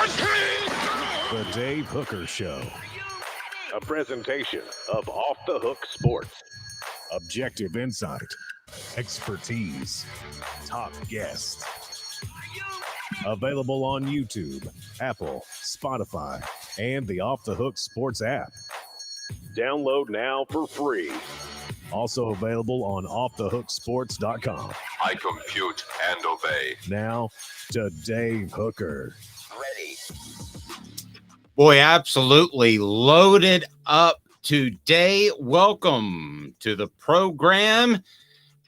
The Dave Hooker Show. A presentation of Off the Hook Sports. Objective insight, expertise, top guests. Available on YouTube, Apple, Spotify, and the Off the Hook Sports app. Download now for free. Also available on offthehooksports.com. I compute and obey. Now to Dave Hooker. Ready. Boy, absolutely loaded up today. Welcome to the program.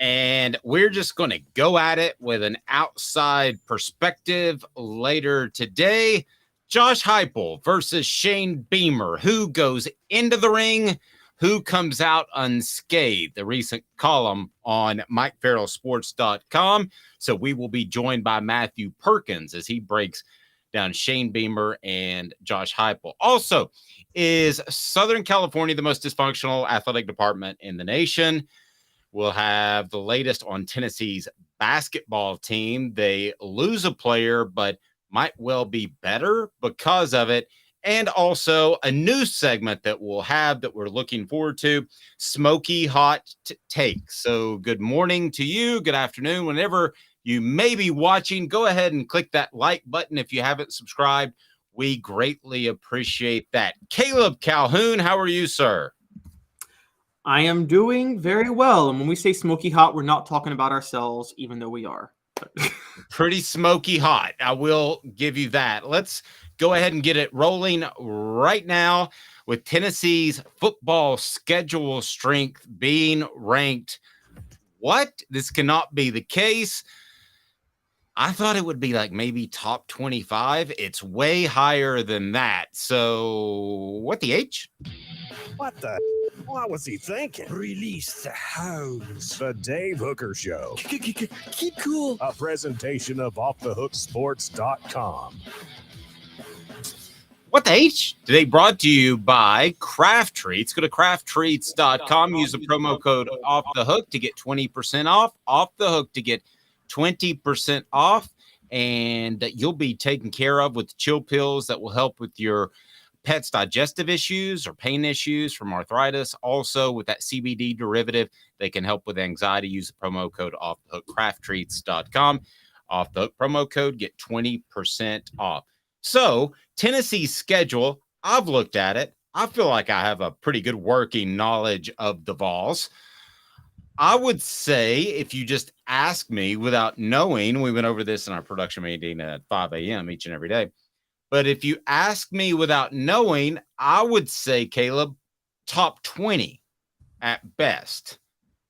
And we're just going to go at it with an outside perspective later today. Josh Heupel versus Shane Beamer. Who goes into the ring? Who comes out unscathed? The recent column on MikeFarrellSports.com. So we will be joined by Matthew Perkins as he breaks down Shane Beamer and Josh Heupel. Also, is Southern California the most dysfunctional athletic department in the nation? We'll have the latest on Tennessee's basketball team. They lose a player, but might well be better because of it. And also a new segment that we'll have that we're looking forward to, Smoky Hot Takes. So good morning to you. Good afternoon. Whenever you may be watching, go ahead and click that like button if you haven't subscribed. We greatly appreciate that. Caleb Calhoun, how are you, sir? I am doing very well. And when we say smoky hot, we're not talking about ourselves, even though we are. Pretty smoky hot. I will give you that. Let's go ahead and get it rolling right now with Tennessee's football schedule strength being ranked. What? This cannot be the case. I thought it would be like maybe top 25. It's way higher than that. So what the H? What the? What was he thinking? Release the hounds. The Dave Hooker Show. Keep cool. A presentation of offthehooksports.com. What the H? Today brought to you by Craft Treats. Go to crafttreats.com. Use the promo code Off the Hook to get 20% off. Off the Hook to get 20% off. And you'll be taken care of with chill pills that will help with your pet's digestive issues or pain issues from arthritis. Also with that CBD derivative, they can help with anxiety. Use the promo code Off the Hook, crafttreats.com. Off the Hook promo code, get 20% off. So Tennessee's schedule, I've looked at it. I feel like I have a pretty good working knowledge of the Vols. I would say if you just ask me without knowing, we went over this in our production meeting at 5 a.m. each and every day. But if you ask me without knowing, I would say, Caleb, top 20 at best.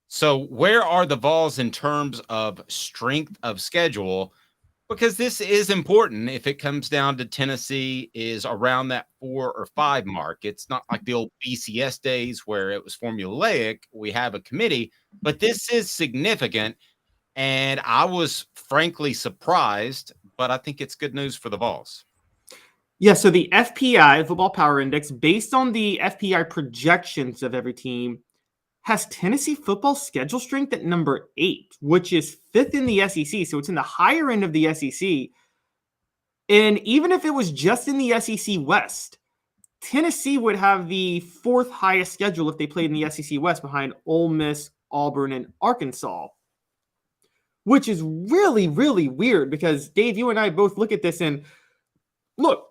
So where are the Vols in terms of strength of schedule? Because this is important if it comes down to Tennessee is around that 4 or 5 mark. It's not like the old BCS days where it was formulaic. We have a committee, but this is significant. And I was frankly surprised, but I think it's good news for the Vols. Yeah, so the FPI, Football Power Index, based on the FPI projections of every team, has Tennessee football schedule strength at number 8, which is 5th in the SEC. So it's in the higher end of the SEC. And even if it was just in the SEC West, Tennessee would have the 4th highest schedule if they played in the SEC West behind Ole Miss, Auburn, and Arkansas, which is really, really weird because, Dave, you and I both look at this and look,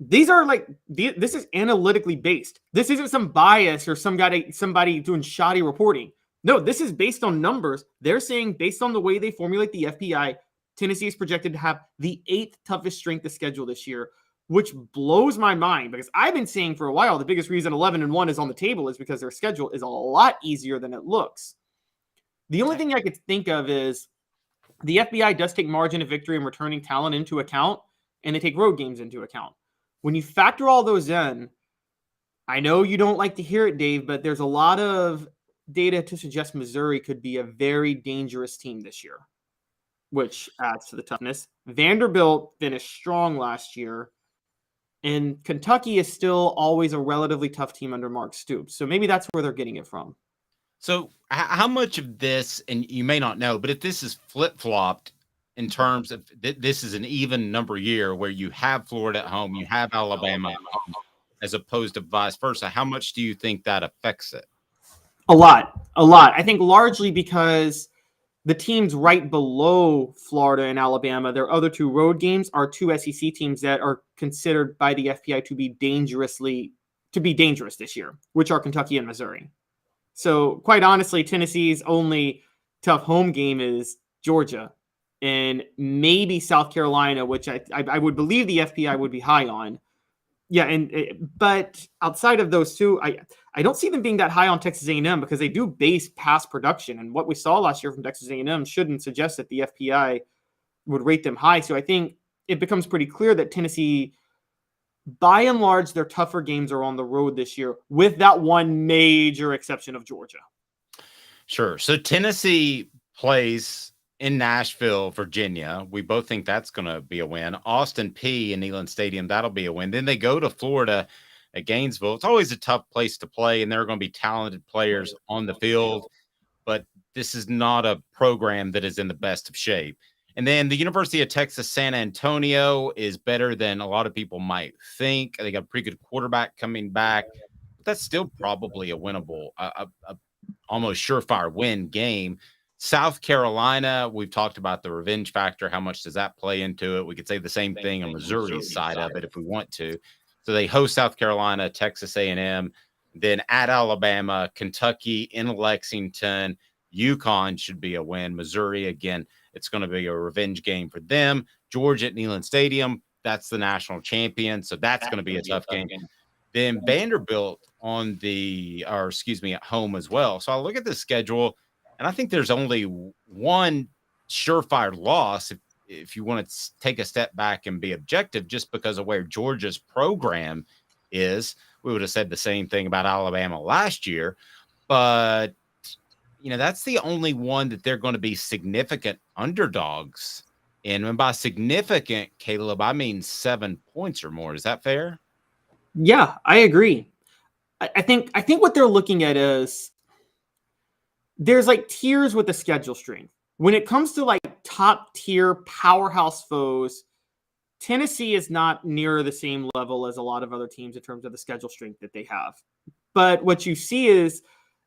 these are this is analytically based. This isn't some bias or somebody doing shoddy reporting. No, this is based on numbers. They're saying based on the way they formulate the FPI, Tennessee is projected to have the 8th toughest strength of schedule this year, which blows my mind because I've been saying for a while the biggest reason 11-1 is on the table is because their schedule is a lot easier than it looks. The only thing I could think of is the FBI does take margin of victory and returning talent into account, and they take road games into account. When you factor all those in, I know you don't like to hear it, Dave, but there's a lot of data to suggest Missouri could be a very dangerous team this year, which adds to the toughness. Vanderbilt finished strong last year, and Kentucky is still always a relatively tough team under Mark Stoops. So maybe that's where they're getting it from. So how much of this, and you may not know, but if this is flip-flopped in terms of this is an even number year where you have Florida at home, you have Alabama at home, as opposed to vice versa. How much do you think that affects it? A lot. I think largely because the teams right below Florida and Alabama, their other two road games, are two SEC teams that are considered by the FPI to be dangerous this year, which are Kentucky and Missouri. So quite honestly, Tennessee's only tough home game is Georgia and maybe South Carolina, which I would believe the FPI would be high on. Yeah, but outside of those two, I don't see them being that high on Texas A&M because they do base pass production, and what we saw last year from Texas A&M shouldn't suggest that the FPI would rate them high. So I think it becomes pretty clear that Tennessee, by and large, their tougher games are on the road this year, with that one major exception of Georgia. Sure. So Tennessee plays in Nashville, Virginia. We both think that's going to be a win. Austin Peay in Neyland Stadium, that'll be a win. Then they go to Florida at Gainesville. It's always a tough place to play, and there are going to be talented players on the field, but this is not a program that is in the best of shape. And then the University of Texas San Antonio is better than a lot of people might think. They got a pretty good quarterback coming back, but that's still probably a winnable, almost surefire win game. South Carolina, we've talked about the revenge factor. How much does that play into it? We could say the same thing on Missouri's side of it if we want to. So they host South Carolina, Texas A&M, then at Alabama, Kentucky in Lexington. UConn should be a win. Missouri, again, it's going to be a revenge game for them. Georgia at Neyland Stadium, that's the national champion, so that's going to be a tough game. Then Vanderbilt at home as well. So I look at the schedule, and I think there's only one surefire loss if you want to take a step back and be objective, just because of where Georgia's program is. We would have said the same thing about Alabama last year, but that's the only one that they're going to be significant underdogs in. And by significant, Caleb, I mean 7 points or more. Is that fair? Yeah, I agree. I think what they're looking at is there's like tiers with the schedule strength. When it comes to like top tier powerhouse foes, Tennessee is not near the same level as a lot of other teams in terms of the schedule strength that they have. But what you see is,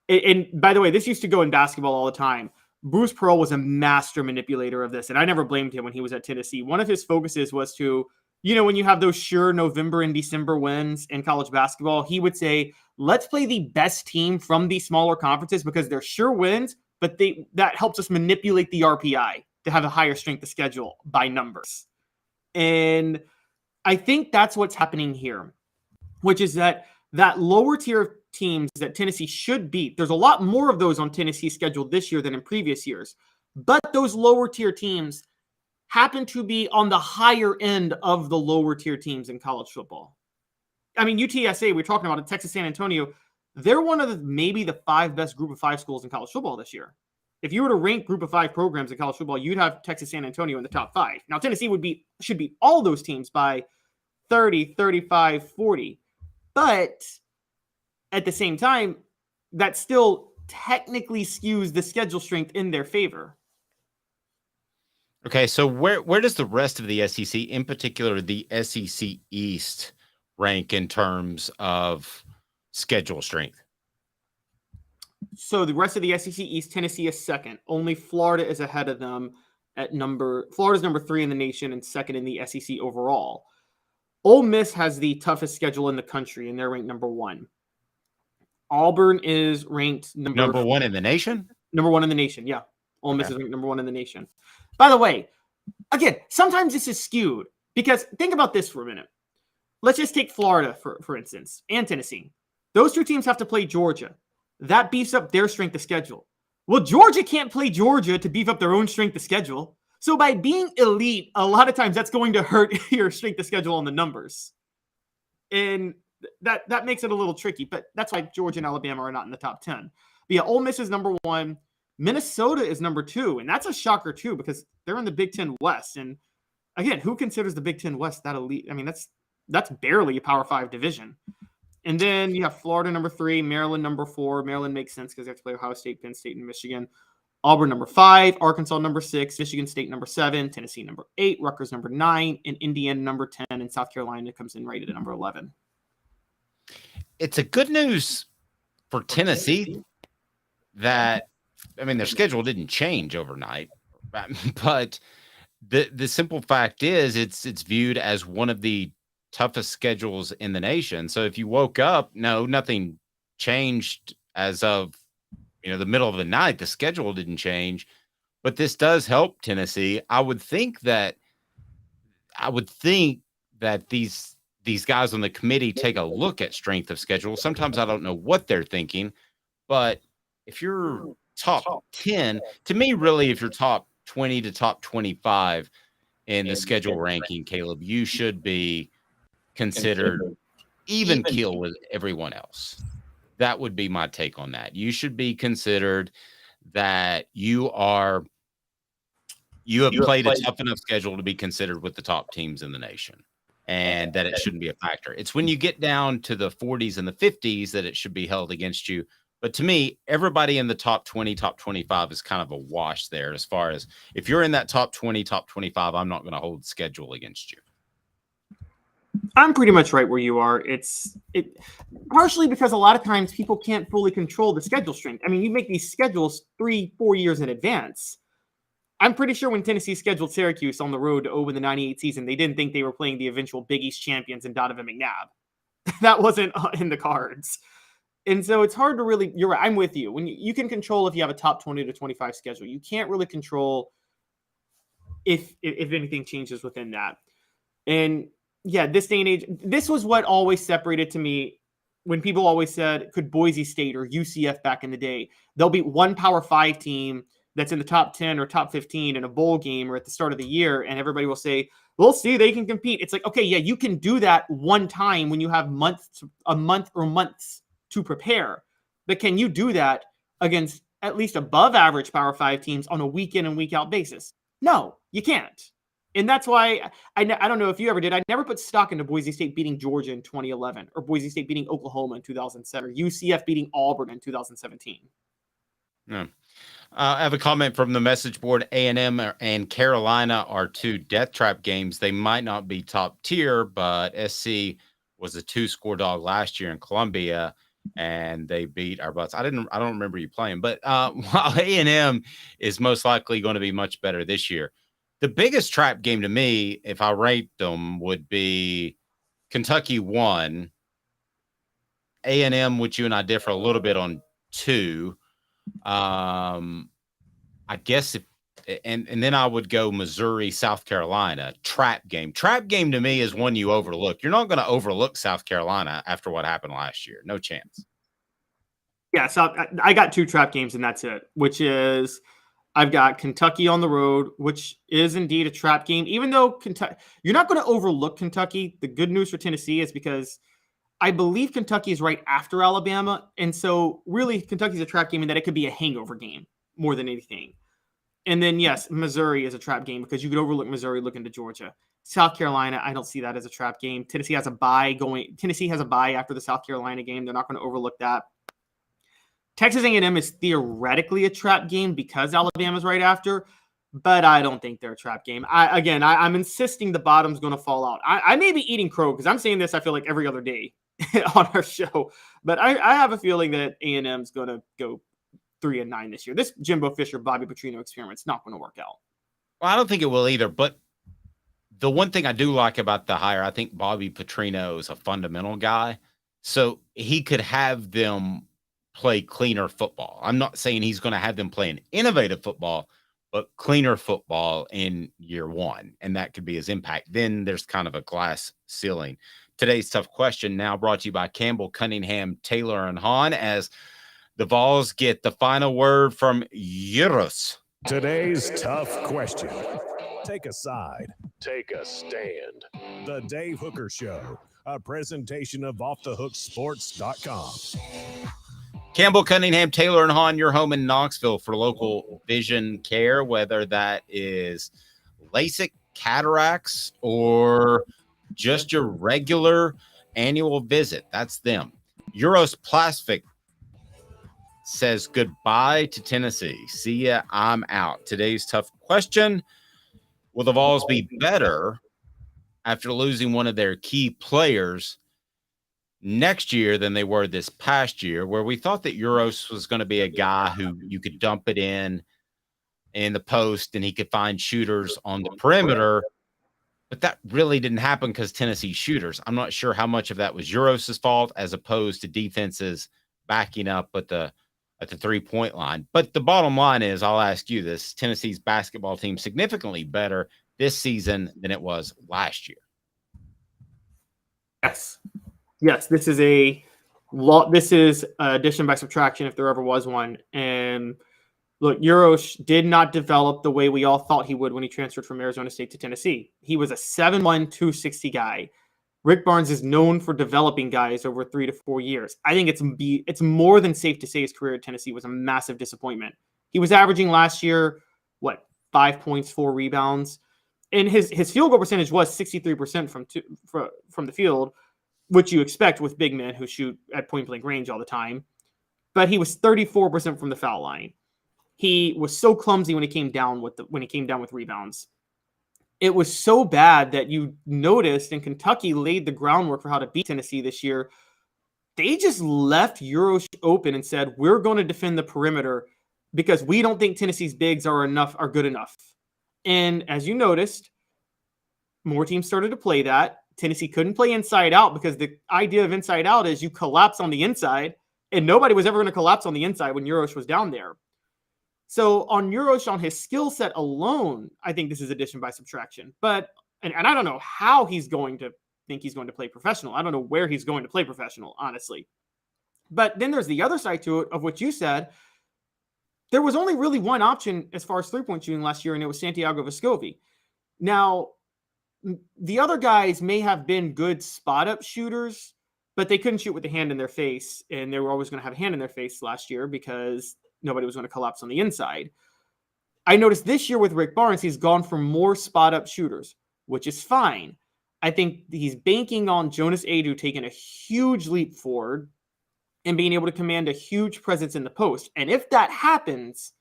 and by the way, this used to go in basketball all the time. Bruce Pearl was a master manipulator of this, and I never blamed him when he was at Tennessee. One of his focuses was to, when you have those sure November and December wins in college basketball, he would say, let's play the best team from these smaller conferences because they're sure wins, but that helps us manipulate the RPI to have a higher strength of schedule by numbers. And I think that's what's happening here, which is that lower tier teams that Tennessee should beat, there's a lot more of those on Tennessee's schedule this year than in previous years. But those lower tier teams happen to be on the higher end of the lower tier teams in college football. I mean, UTSA, we're talking about it, Texas San Antonio, they're one of maybe the 5 best group of 5 schools in college football this year. If you were to rank group of 5 programs in college football, you'd have Texas San Antonio in the top 5. Now, Tennessee should beat all those teams by 30, 35, 40. But at the same time, that still technically skews the schedule strength in their favor. Okay, so where does the rest of the SEC, in particular the SEC East, rank in terms of schedule strength? So the rest of the SEC East, Tennessee is second. Only Florida is ahead of them Florida's number 3 in the nation and second in the SEC overall. Ole Miss has the toughest schedule in the country, and they're ranked number 1. Auburn is ranked number 1 in the nation? Number 1 in the nation, yeah. Ole Miss is ranked number 1 in the nation. By the way, again, sometimes this is skewed because think about this for a minute. Let's just take Florida, for instance, and Tennessee. Those two teams have to play Georgia. That beefs up their strength of schedule. Well, Georgia can't play Georgia to beef up their own strength of schedule. So by being elite, a lot of times that's going to hurt your strength of schedule on the numbers. And that makes it a little tricky, but that's why Georgia and Alabama are not in the top 10. But yeah, Ole Miss is number 1. Minnesota is number 2, and that's a shocker too because they're in the Big Ten West. And again, who considers the Big Ten West that elite? I mean, that's barely a Power 5 division. And then you have Florida number 3, Maryland number 4. Maryland makes sense because they have to play Ohio State, Penn State, and Michigan. Auburn number 5, Arkansas number 6, Michigan State number 7, Tennessee number 8, Rutgers number 9, and Indiana number 10, and South Carolina comes in rated at number 11. It's a good news for Tennessee that, I mean, their schedule didn't change overnight, but the simple fact is it's viewed as one of the toughest schedules in the nation. So if you woke up, no, nothing changed as of the middle of the night. The schedule didn't change, but this does help Tennessee. I would think that these guys on the committee take a look at strength of schedule. Sometimes I don't know what they're thinking, but if you're top 10, to me, really, if you're top 20 to top 25 in the schedule ranking, Caleb, you should be considered even keel with everyone else. That would be my take on that. You should be considered that you have played a tough enough schedule to be considered with the top teams in the nation, and that it shouldn't be a factor. It's when you get down to the 40s and the 50s that it should be held against you. But to me, everybody in the top 20, top 25 is kind of a wash there. As far as if you're in that top 20, top 25, I'm not going to hold the schedule against you. I'm pretty much right where you are. It's partially because a lot of times people can't fully control the schedule strength. I mean, you make these schedules 3-4 years in advance. I'm pretty sure when Tennessee scheduled Syracuse on the road to open the 98 season, they didn't think they were playing the eventual Big East champions and Donovan McNabb. That wasn't in the cards. And so it's hard to really, you're right, I'm with you. When you can control if you have a top 20 to 25 schedule, you can't really control if anything changes within that. And yeah, this day and age, this was what always separated to me when people always said, could Boise State or UCF back in the day, they'll beat one Power 5 team that's in the top 10 or top 15 in a bowl game or at the start of the year, and everybody will say, we'll see, they can compete. It's like, okay, yeah, you can do that one time when you have a month or months to prepare. But can you do that against at least above average Power 5 teams on a week in and week out basis? No, you can't. And that's why I don't know if you ever did. I never put stock into Boise State beating Georgia in 2011 or Boise State beating Oklahoma in 2007 or UCF beating Auburn in 2017. Yeah. I have a comment from the message board. A&M and Carolina are 2 death trap games. They might not be top tier, but SC was a 2-score dog last year in Columbia, and they beat our butts. I don't remember you playing, but while A&M is most likely going to be much better this year, the biggest trap game to me, if I rate them, would be Kentucky 1, A&M, which you and I differ a little bit on 2. I guess and then I would go Missouri, South Carolina, trap game. Trap game to me is one you overlook. You're not going to overlook South Carolina after what happened last year. No chance. Yeah, so I got 2 trap games and that's it, which is I've got Kentucky on the road, which is indeed a trap game. Even though Kentucky, you're not going to overlook Kentucky. The good news for Tennessee is because I believe Kentucky is right after Alabama. And so really Kentucky's a trap game in that it could be a hangover game more than anything. And then, yes, Missouri is a trap game because you could overlook Missouri looking to Georgia. South Carolina, I don't see that as a trap game. Tennessee has a bye after the South Carolina game. They're not going to overlook that. Texas A&M is theoretically a trap game because Alabama's right after, but I don't think they're a trap game. I'm insisting the bottom's going to fall out. I may be eating crow because I'm saying this, I feel like every other day on our show, but I have a feeling that A&M's going to go 3-9 this year. This Jimbo Fisher, Bobby Petrino experiment's not going to work out. Well, I don't think it will either, but the one thing I do like about the hire, I think Bobby Petrino is a fundamental guy, so he could have them play cleaner football. I'm not saying he's going to have them playing innovative football, but cleaner football in year 1, and that could be his impact. Then there's kind of a glass ceiling. Today's tough question now brought to you by Campbell, Cunningham, Taylor, and Hahn, as the Vols get the final word from Uros. Today's tough question. Take a side. Take a stand. The Dave Hooker Show, a presentation of offthehooksports.com. Campbell, Cunningham, Taylor, and Hahn, your home in Knoxville for local vision care, whether that is LASIK, cataracts, or just your regular annual visit. That's them. Uros Plavsic says goodbye to Tennessee. See ya, I'm out. Today's tough question. Will the Vols be better after losing one of their key players next year than they were this past year, where we thought that Uros was going to be a guy who you could dump it in the post and he could find shooters on the perimeter? But that really didn't happen because Tennessee shooters. I'm not sure how much of that was Uros's fault as opposed to defenses backing up at the 3-point line. But the bottom line is, I'll ask you this: Tennessee's basketball team significantly better this season than it was last year. Yes. This is addition by subtraction if there ever was one. And look, Uros did not develop the way we all thought he would when he transferred from Arizona State to Tennessee. He was a 7'1", 260 guy. Rick Barnes is known for developing guys over 3 to 4 years. I think it's more than safe to say his career at Tennessee was a massive disappointment. He was averaging last year, 5 points, 4 rebounds. And his field goal percentage was 63% from the field, which you expect with big men who shoot at point-blank range all the time. But he was 34% from the foul line. He was so clumsy when he came down with rebounds. It was so bad that you noticed, and Kentucky laid the groundwork for how to beat Tennessee this year. They just left Uros open and said, we're going to defend the perimeter because we don't think Tennessee's bigs are good enough. And as you noticed, more teams started to play that. Tennessee couldn't play inside out because the idea of inside out is you collapse on the inside, and nobody was ever going to collapse on the inside when Uros was down there. So on Uros, on his skill set alone, I think this is addition by subtraction. But and I don't know how he's going to think he's going to play professional. I don't know where he's going to play professional, honestly. But then there's the other side to it, of what you said. There was only really one option as far as three-point shooting last year, and it was Santiago Vescovi. Now, the other guys may have been good spot-up shooters, but they couldn't shoot with the hand in their face, and they were always going to have a hand in their face last year because nobody was going to collapse on the inside. I noticed this year with Rick Barnes, he's gone for more spot-up shooters, which is fine. I think he's banking on Jonas Adu taking a huge leap forward and being able to command a huge presence in the post. And if that happens,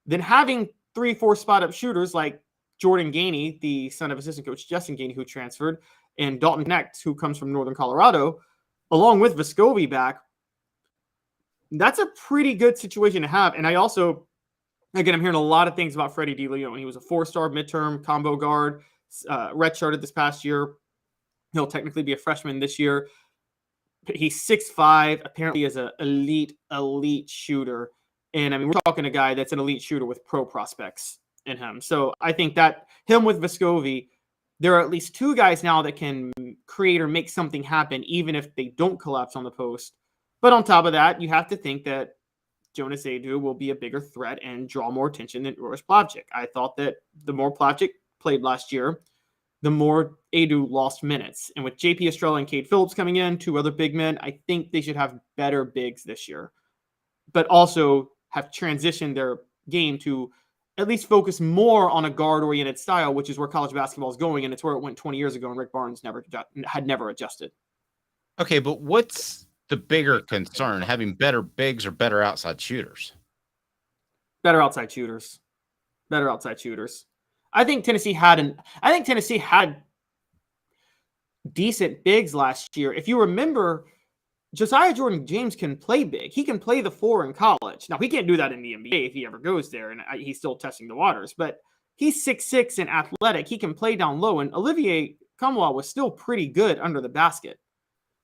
then having 3-4 spot-up shooters like Jordan Gainey, the son of assistant coach Justin Gainey, who transferred, and Dalton Knecht, who comes from Northern Colorado, along with Vescovi back, that's a pretty good situation to have. And I also, again, I'm hearing a lot of things about Freddie DeLeon. He was a 4-star midterm combo guard, redshirted this past year. He'll technically be a freshman this year. He's 6'5", apparently is an elite shooter. And I mean, we're talking a guy that's an elite shooter with pro prospects in him. So I think that him with Vescovi, there are at least 2 guys now that can create or make something happen, even if they don't collapse on the post. But on top of that, you have to think that Jonas Adu will be a bigger threat and draw more attention than Uros Plavsic. I thought that the more Plavsic played last year, the more Adu lost minutes. And with JP Estrella and Cade Phillips coming in, 2 other big men, I think they should have better bigs this year, but also have transitioned their game to at least focus more on a guard-oriented style, which is where college basketball is going, and it's where it went 20 years ago, and Rick Barnes had never adjusted. Okay, but what's the bigger concern, having better bigs or better outside shooters? Better outside shooters. I think Tennessee had decent bigs last year. If you remember, Josiah Jordan-James can play big. He can play the 4 in college. Now, he can't do that in the NBA if he ever goes there, and he's still testing the waters. But he's 6'6" and athletic. He can play down low, and Olivier Kamwa was still pretty good under the basket.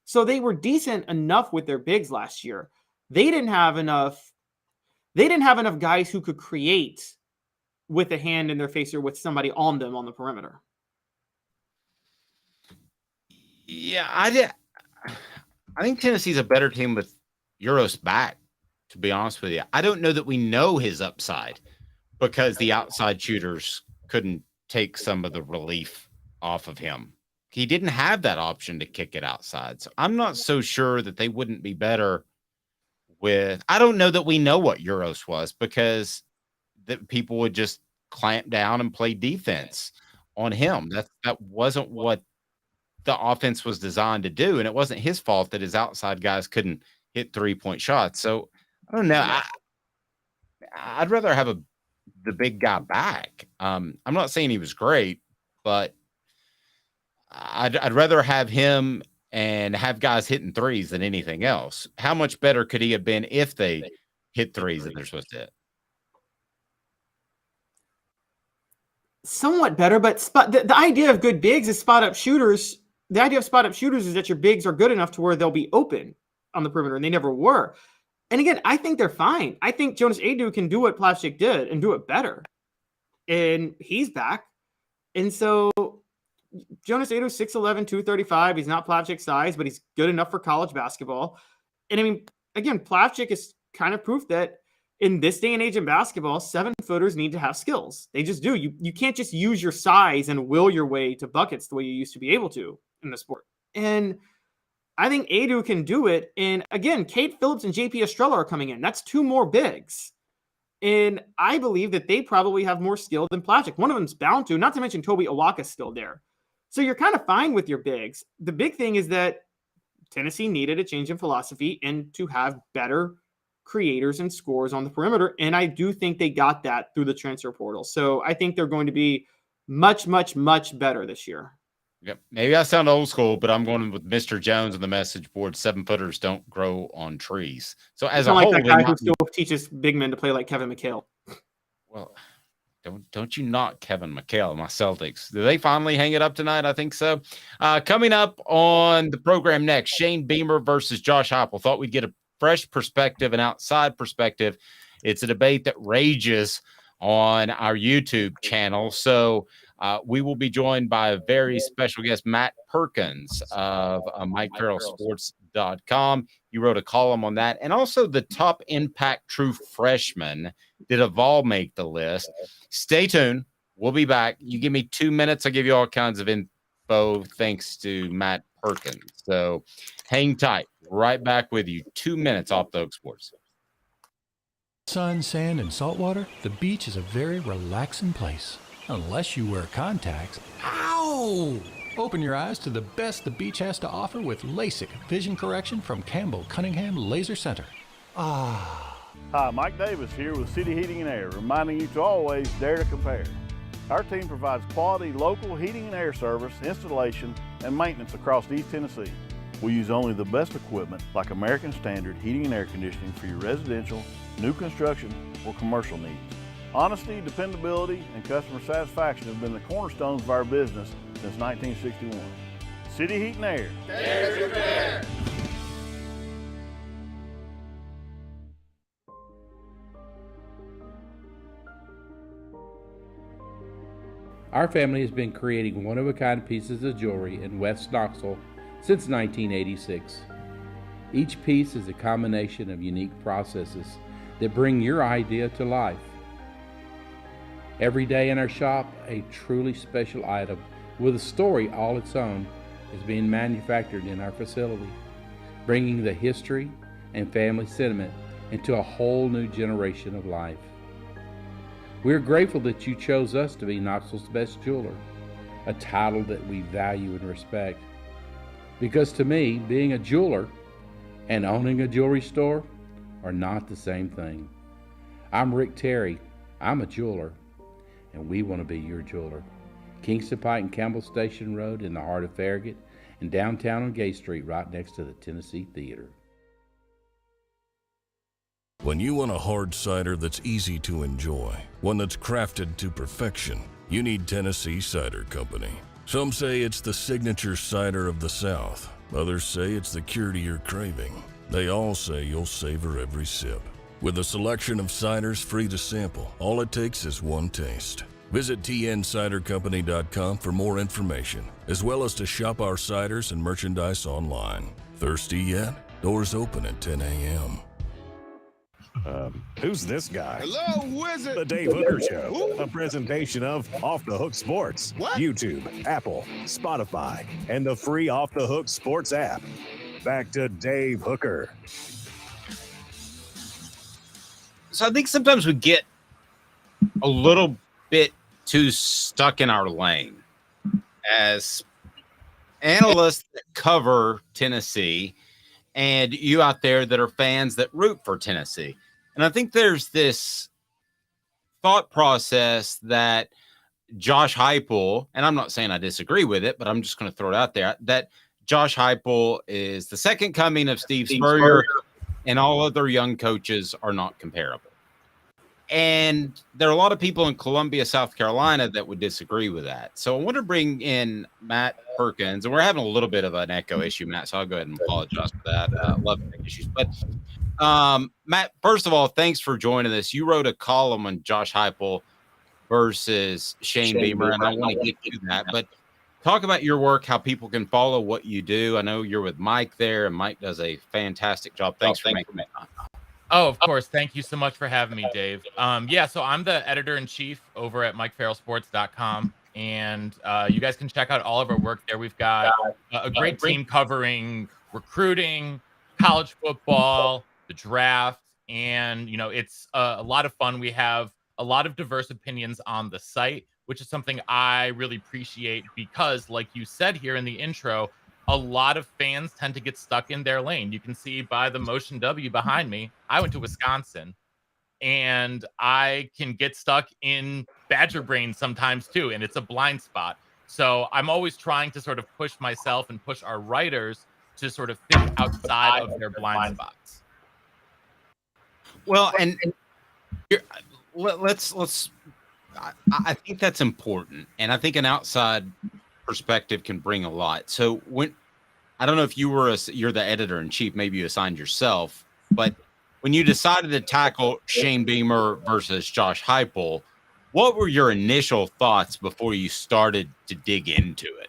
So they were decent enough with their bigs last year. They didn't have enough guys who could create with a hand in their face or with somebody on them on the perimeter. Yeah, I think Tennessee's a better team with Uros back, to be honest with you. I don't know that we know his upside because the outside shooters couldn't take some of the relief off of him. He didn't have that option to kick it outside. So I'm not so sure that they wouldn't be better with. I don't know that we know what Uros was because that people would just clamp down and play defense on him. That wasn't what the offense was designed to do. And it wasn't his fault that his outside guys couldn't hit 3-point shots. So I don't know. I'd rather have the big guy back. I'm not saying he was great, but I'd rather have him and have guys hitting threes than anything else. How much better could he have been if they hit threes that they're supposed to hit? Somewhat better, but the idea of good bigs is spot up shooters. The idea of spot up shooters is that your bigs are good enough to where they'll be open on the perimeter, and they never were. And again, I think they're fine. I think Jonas Adu can do what Plavsic did and do it better. And he's back. And so Jonas Adu, 6'11", 235. He's not Plavsic size, but he's good enough for college basketball. And I mean, again, Plavsic is kind of proof that in this day and age in basketball, 7-footers need to have skills. They just do. You can't just use your size and will your way to buckets the way you used to be able to in the sport. And I think Adu can do it. And again, Kate Phillips and JP Estrella are coming in. That's 2 more bigs. And I believe that they probably have more skill than Plavsic. One of them's bound to, not to mention Toby Awaka's still there. So you're kind of fine with your bigs. The big thing is that Tennessee needed a change in philosophy and to have better creators and scorers on the perimeter. And I do think they got that through the transfer portal. So I think they're going to be much, much, much better this year. Yep. Maybe I sound old school, but I'm going with Mr. Jones on the message board. 7-footers don't grow on trees. So as a like whole, that guy who still teaches big men to play like Kevin McHale. Well, don't you knock Kevin McHale, my Celtics. Do they finally hang it up tonight? I think so. Coming up on the program next, Shane Beamer versus Josh Heupel. Thought we'd get a fresh perspective, an outside perspective. It's a debate that rages on our YouTube channel. So we will be joined by a very special guest, Matt Perkins of MikeFarrellSports.com. You wrote a column on that. And also the top impact true freshman. Did a Vol make the list? Stay tuned. We'll be back. You give me 2 minutes, I'll give you all kinds of info thanks to Matt Perkins. So hang tight. Right back with you. 2 minutes off the Hook Sports. Sun, sand, and salt water, the beach is a very relaxing place. Unless you wear contacts. Ow! Open your eyes to the best the beach has to offer with LASIK vision correction from Campbell Cunningham Laser Center. Ah. Hi, Mike Davis here with City Heating and Air, reminding you to always dare to compare. Our team provides quality local heating and air service, installation, and maintenance across East Tennessee. We use only the best equipment like American Standard heating and air conditioning for your residential, new construction, or commercial needs. Honesty, dependability, and customer satisfaction have been the cornerstones of our business since 1961. City Heat and Air. Dare to compare. Our family has been creating one-of-a-kind pieces of jewelry in West Knoxville since 1986. Each piece is a combination of unique processes that bring your idea to life. Every day in our shop, a truly special item with a story all its own is being manufactured in our facility, bringing the history and family sentiment into a whole new generation of life. We are grateful that you chose us to be Knoxville's best jeweler, a title that we value and respect. Because to me, being a jeweler and owning a jewelry store are not the same thing. I'm Rick Terry. I'm a jeweler, and we want to be your jeweler. Kingston Pike and Campbell Station Road in the heart of Farragut, and downtown on Gay Street right next to the Tennessee Theater. When you want a hard cider that's easy to enjoy, one that's crafted to perfection, you need Tennessee Cider Company. Some say it's the signature cider of the South. Others say it's the cure to your craving. They all say you'll savor every sip. With a selection of ciders free to sample, all it takes is one taste. Visit tncidercompany.com for more information, as well as to shop our ciders and merchandise online. Thirsty yet? Doors open at 10 a.m. Who's this guy? Hello, who is it? The Dave Hooker Show, a presentation of Off the Hook Sports, What? YouTube, Apple, Spotify, and the free Off the Hook Sports app. Back to Dave Hooker. So I think sometimes we get a little bit too stuck in our lane as analysts that cover Tennessee and you out there that are fans that root for Tennessee. And I think there's this thought process that Josh Heupel, and I'm not saying I disagree with it, but I'm just going to throw it out there, that Josh Heupel is the second coming of Steve Spurrier, and all other young coaches are not comparable. And there are a lot of people in Columbia, South Carolina that would disagree with that. So I want to bring in Matt Perkins, and we're having a little bit of an echo issue, Matt, so I'll go ahead and apologize for that. Love tech issues. But Matt, first of all, thanks for joining us. You wrote a column on Josh Heupel versus Shane Beamer, and I want to get to that. But talk about your work, how people can follow what you do. I know you're with Mike there, and Mike does a fantastic job. Thanks for making that. Oh, of course. Thank you so much for having me, Dave. So I'm the editor-in-chief over at MikeFarrellSports.com, and you guys can check out all of our work there. We've got a great team covering recruiting, college football, the draft, and, it's a lot of fun. We have a lot of diverse opinions on the site, which is something I really appreciate because, like you said here in the intro, a lot of fans tend to get stuck in their lane. You can see by the motion W behind me, I went to Wisconsin, and I can get stuck in Badger brain sometimes too, and it's a blind spot. So I'm always trying to sort of push myself and push our writers to sort of think outside of their blind spots. Well, and let's. I think that's important, and I think an outside perspective can bring a lot. So when I don't know if you're the editor in chief, maybe you assigned yourself, but when you decided to tackle Shane Beamer versus Josh Heupel, what were your initial thoughts before you started to dig into it?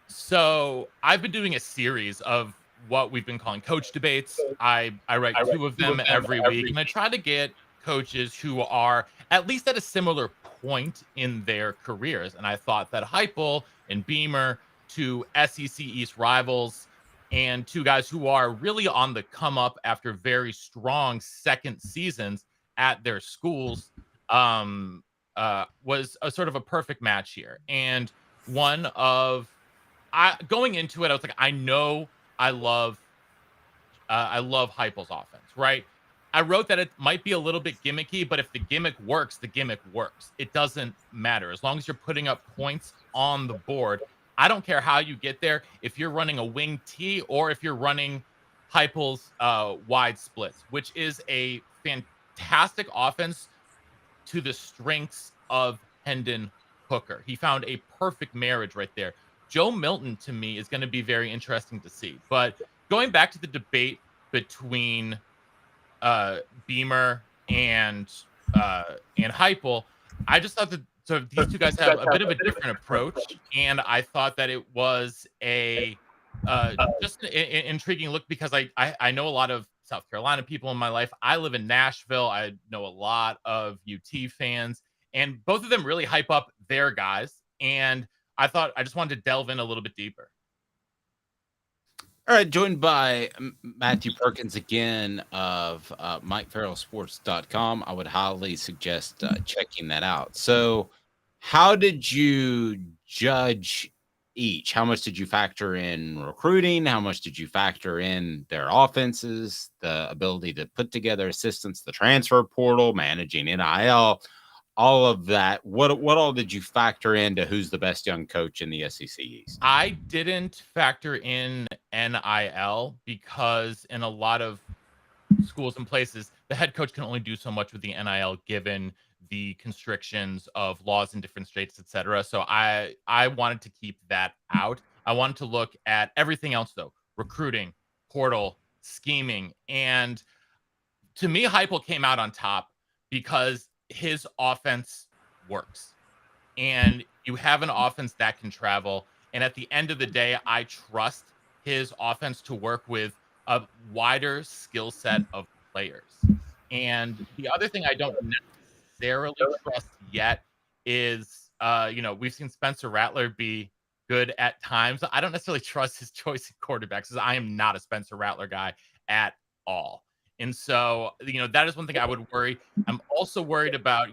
So I've been doing a series of what we've been calling coach debates. I write two of them every week, and I try to get coaches who are at least at a similar point in their careers. And I thought that Heupel and Beamer, two SEC East rivals, and two guys who are really on the come up after very strong second seasons at their schools, was a sort of a perfect match here. And going into it, I was like, I know I love Heupel's offense, right? I wrote that it might be a little bit gimmicky, but if the gimmick works, the gimmick works. It doesn't matter. As long as you're putting up points on the board, I don't care how you get there. If you're running a wing T or if you're running Heupel's wide splits, which is a fantastic offense to the strengths of Hendon Hooker. He found a perfect marriage right there. Joe Milton, to me, is going to be very interesting to see. But going back to the debate between Beamer and Heupel, I just thought that sort of these two guys have a bit of a different approach, and I thought that it was a just an intriguing look because I know a lot of South Carolina people in my life. I live in Nashville. I know a lot of UT fans, and both of them really hype up their guys. And I thought I just wanted to delve in a little bit deeper. All right, joined by Matthew Perkins again of MikeFarrellSports.com. I would highly suggest checking that out. So how did you judge each? How much did you factor in recruiting? How much did you factor in their offenses, the ability to put together assistants, the transfer portal, managing NIL, all of that? What all did you factor into who's the best young coach in the SEC East? I didn't factor in NIL because in a lot of schools and places, the head coach can only do so much with the NIL given the constrictions of laws in different states, etc. So I wanted to keep that out. I wanted to look at everything else though: recruiting, portal, scheming, and to me, Heupel came out on top because his offense works, and you have an offense that can travel. And at the end of the day, I trust his offense to work with a wider skill set of players. And the other thing I don't necessarily trust yet is, we've seen Spencer Rattler be good at times. I don't necessarily trust his choice of quarterbacks because I am not a Spencer Rattler guy at all. And so, that is one thing I would worry. I'm also worried about,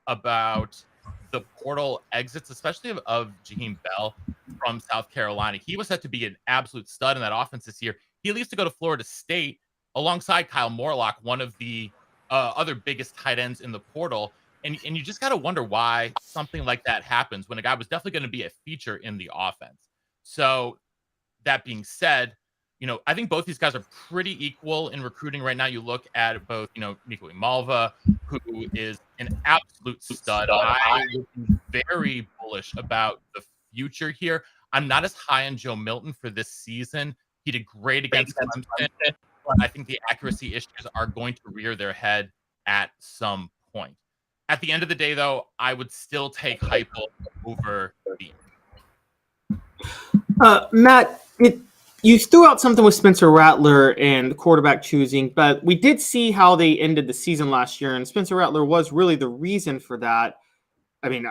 about the portal exits, especially of Jaheim Bell from South Carolina. He was set to be an absolute stud in that offense this year. he leaves to go to Florida State alongside Kyle Morlock, one of the other biggest tight ends in the portal. And you just got to wonder why something like that happens when a guy was definitely going to be a feature in the offense. So that being said, I think both these guys are pretty equal in recruiting right now. You look at both, Nico Imalva, who is an absolute stud. I would be very bullish about the future here. I'm not as high on Joe Milton for this season. He did great against Clemson, but I think the accuracy issues are going to rear their head at some point. At the end of the day, though, I would still take Heupel over Beamer. Matt, you threw out something with Spencer Rattler and the quarterback choosing, but we did see how they ended the season last year, and Spencer Rattler was really the reason for that. I mean,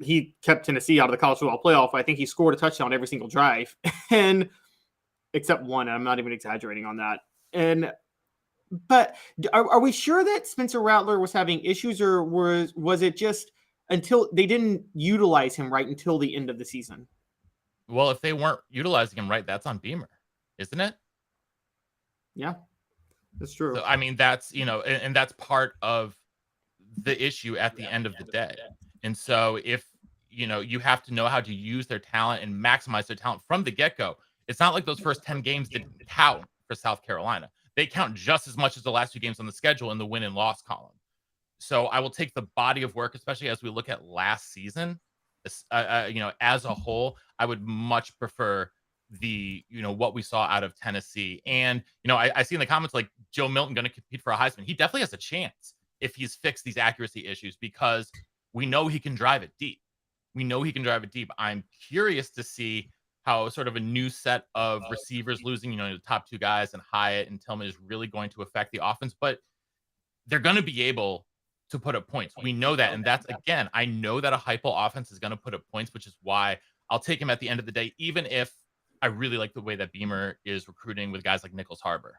he kept Tennessee out of the college football playoff. I think he scored a touchdown every single drive, and except one. I'm not even exaggerating on that. But are we sure that Spencer Rattler was having issues, or was it just until they didn't utilize him right until the end of the season? Well, if they weren't utilizing him right, that's on Beamer, isn't it? Yeah, that's true. So, I mean, that's, and that's part of the issue at the end of the day. And so if, you have to know how to use their talent and maximize their talent from the get-go. It's not like those first 10 games didn't count for South Carolina. They count just as much as the last 2 games on the schedule in the win and loss column. So I will take the body of work, especially as we look at last season, as a whole. I would much prefer the, what we saw out of Tennessee. And, I see in the comments, like, Joe Milton going to compete for a Heisman. He definitely has a chance if he's fixed these accuracy issues, because we know he can drive it deep. I'm curious to see how sort of a new set of receivers losing, the top 2 guys and Hyatt and Tillman is really going to affect the offense, but they're going to be able to put up points. We know that. And that's, again, I know that a Heupel offense is going to put up points, which is why I'll take him at the end of the day, even if I really like the way that Beamer is recruiting with guys like Nichols Harbor.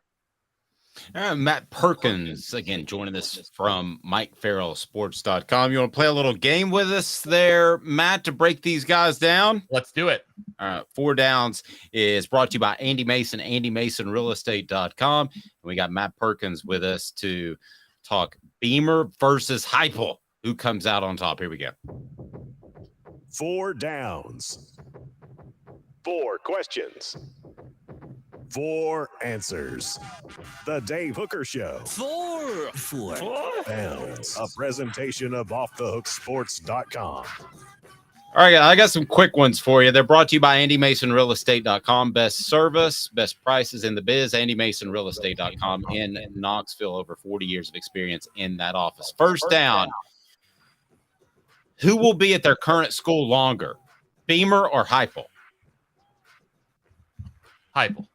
Matt Perkins, again, joining us from MikeFarrellSports.com. You want to play a little game with us there, Matt, to break these guys down? Let's do it. All right. 4 Downs is brought to you by Andy Mason, AndyMasonRealEstate.com. And we got Matt Perkins with us to talk Beamer versus Heupel. Who comes out on top? Here we go. 4 Downs. 4 questions. 4 answers. The Dave Hooker Show. 4 Downs. A presentation of OffTheHookSports.com. All right, I got some quick ones for you. They're brought to you by AndyMasonRealEstate.com. Best service, best prices in the biz. AndyMasonRealEstate.com in Knoxville. Over 40 years of experience in that office. First down. Who will be at their current school longer, Beamer or Heupel? Heupel.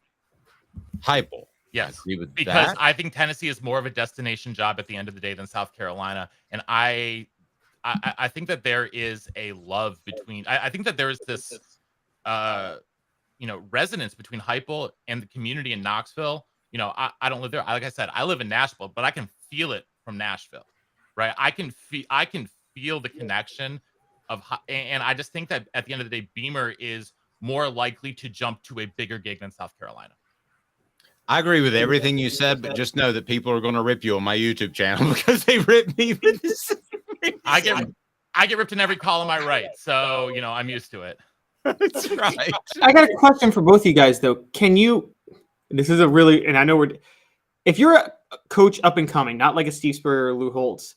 Yes, because that? I think Tennessee is more of a destination job at the end of the day than South Carolina, and I think that there is a love between. I think that there is this, resonance between Heupel and the community in Knoxville. I don't live there. Like I said, I live in Nashville, but I can feel it from Nashville, right? I can feel the connection and I just think that at the end of the day, Beamer is more likely to jump to a bigger gig than South Carolina. I agree with everything you said, but just know that people are going to rip you on my YouTube channel because they ripped me with this. I get ripped in every column I write, so I'm used to it. That's right. I got a question for both of you guys, though. This is a really, and I know if you're a coach up and coming, not like a Steve Spurrier or Lou Holtz,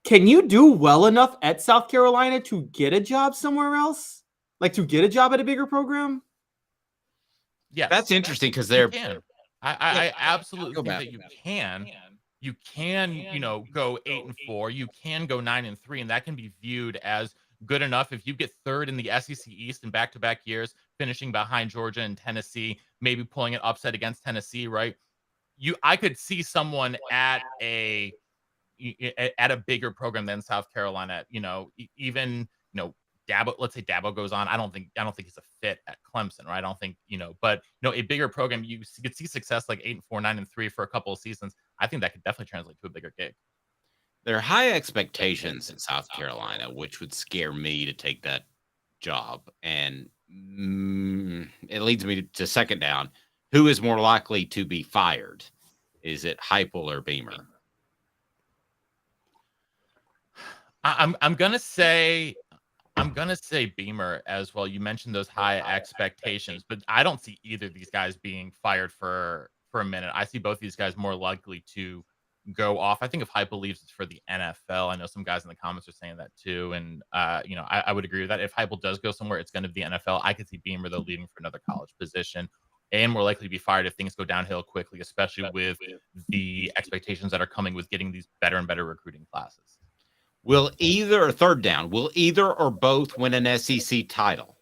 can you do well enough at South Carolina to get a job somewhere else? Like to get a job at a bigger program? Yeah, that's interesting because I absolutely think that you can. You can, go 8-4. You can go 9-3, and that can be viewed as good enough if you get 3rd in the SEC East in back-to-back years, finishing behind Georgia and Tennessee, maybe pulling an upset against Tennessee, right? I could see someone at a bigger program than South Carolina. Even Dabo, let's say Dabo goes on. I don't think he's a fit at Clemson, right? I don't think, but a bigger program, you could see success like 8-4, 9-3 for a couple of seasons. I think that could definitely translate to a bigger gig. There are high expectations in South Carolina, which would scare me to take that job. And it leads me to second down. who is more likely to be fired? Is it Heupel or Beamer? I'm gonna say Beamer as well. You mentioned those high expectations, but I don't see either of these guys being fired for a minute. I see both these guys more likely to go off. I think if Heupel leaves, it's for the NFL. I know some guys in the comments are saying that too, and I would agree with that. If Heupel does go somewhere, it's going to be the NFL. I could see Beamer though leaving for another college position, and more likely to be fired if things go downhill quickly, especially with the expectations that are coming with getting these better and better recruiting classes. Will either or both win an SEC title?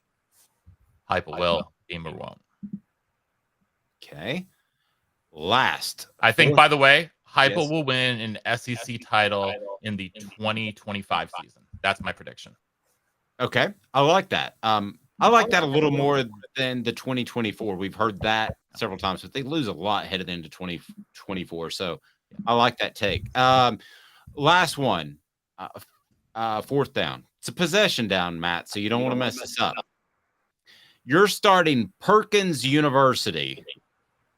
Heupel will. Beamer won't. Okay. Last. I think, by the way, Heupel will win an SEC title in the 2025 season. That's my prediction. Okay. I like that. I like that a little more than the 2024. We've heard that several times, but they lose a lot headed into 2024. So I like that take. Last one. Fourth down. It's a possession down, Matt, so you don't want to mess this up. You're starting Perkins University.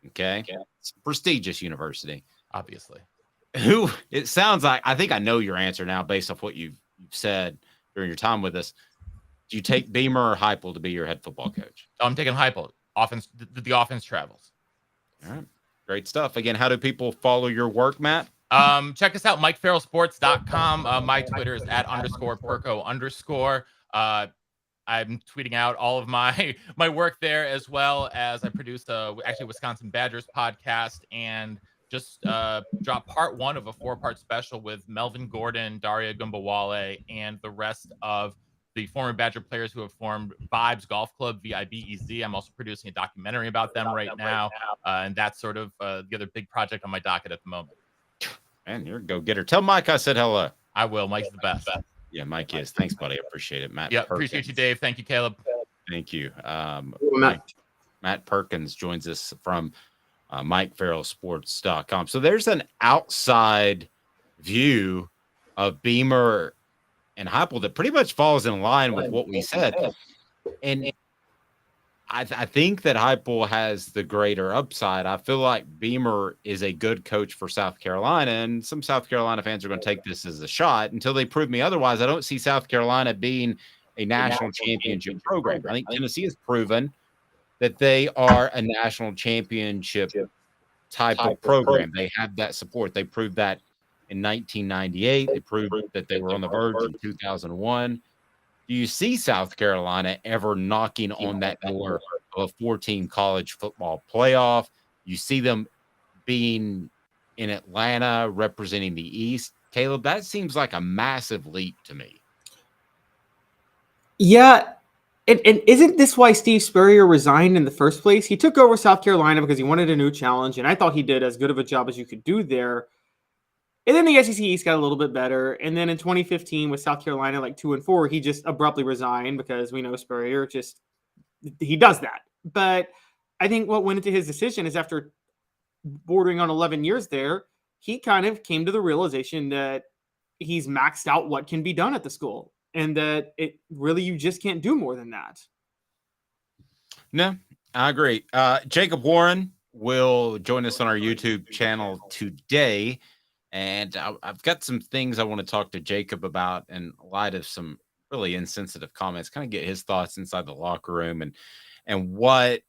Okay. It's a prestigious university. Obviously. Who it sounds like, I think I know your answer now based off what you've said during your time with us. Do you take Beamer or Heupel to be your head football coach? I'm taking Heupel. Offense, the offense travels. All right. Great stuff. Again, how do people follow your work, Matt? Check us out, MikeFarrellSports.com. My Twitter is @_Perko_. I'm tweeting out all of my work there, as well as I produce actually Wisconsin Badgers podcast, and just dropped part 1 of a 4-part special with Melvin Gordon, Daria Gumbawale, and the rest of the former Badger players who have formed Vibes Golf Club, VIBEZ. I'm also producing a documentary about them right now, and that's sort of the other big project on my docket at the moment. And you're a go-getter. Tell Mike I said hello. I will. Mike's the best. Yeah, Mike is. Thanks, buddy. I appreciate it, Matt. Yeah, Perkins. appreciate you, Dave. Thank you, Caleb. Thank you. Matt Perkins joins us from MikeFarrellSports.com. So there's an outside view of Beamer and Heupel that pretty much falls in line with what we said. And I think that Heupel has the greater upside. I feel like Beamer is a good coach for South Carolina, and some South Carolina fans are going to take this as a shot until they prove me otherwise. I don't see South Carolina being a national championship program. I think Tennessee has proven that they are a national championship type of program. They have that support. They proved that in 1998. They proved that they were on the verge in 2001. Do you see South Carolina ever knocking on that door of a 14 college football playoff? You see them being in Atlanta representing the East. Caleb, that seems like a massive leap to me. Yeah. And isn't this why Steve Spurrier resigned in the first place? He took over South Carolina because he wanted a new challenge, and I thought he did as good of a job as you could do there. And then the SEC East got a little bit better. And then in 2015 with South Carolina, like 2-4, he just abruptly resigned because we know Spurrier he does that. But I think what went into his decision is after bordering on 11 years there, he kind of came to the realization that he's maxed out what can be done at the school, and that you just can't do more than that. No, I agree. Jacob Warren will join us on our YouTube channel today. And I've got some things I want to talk to Jacob about in light of some really insensitive comments, kind of get his thoughts inside the locker room and what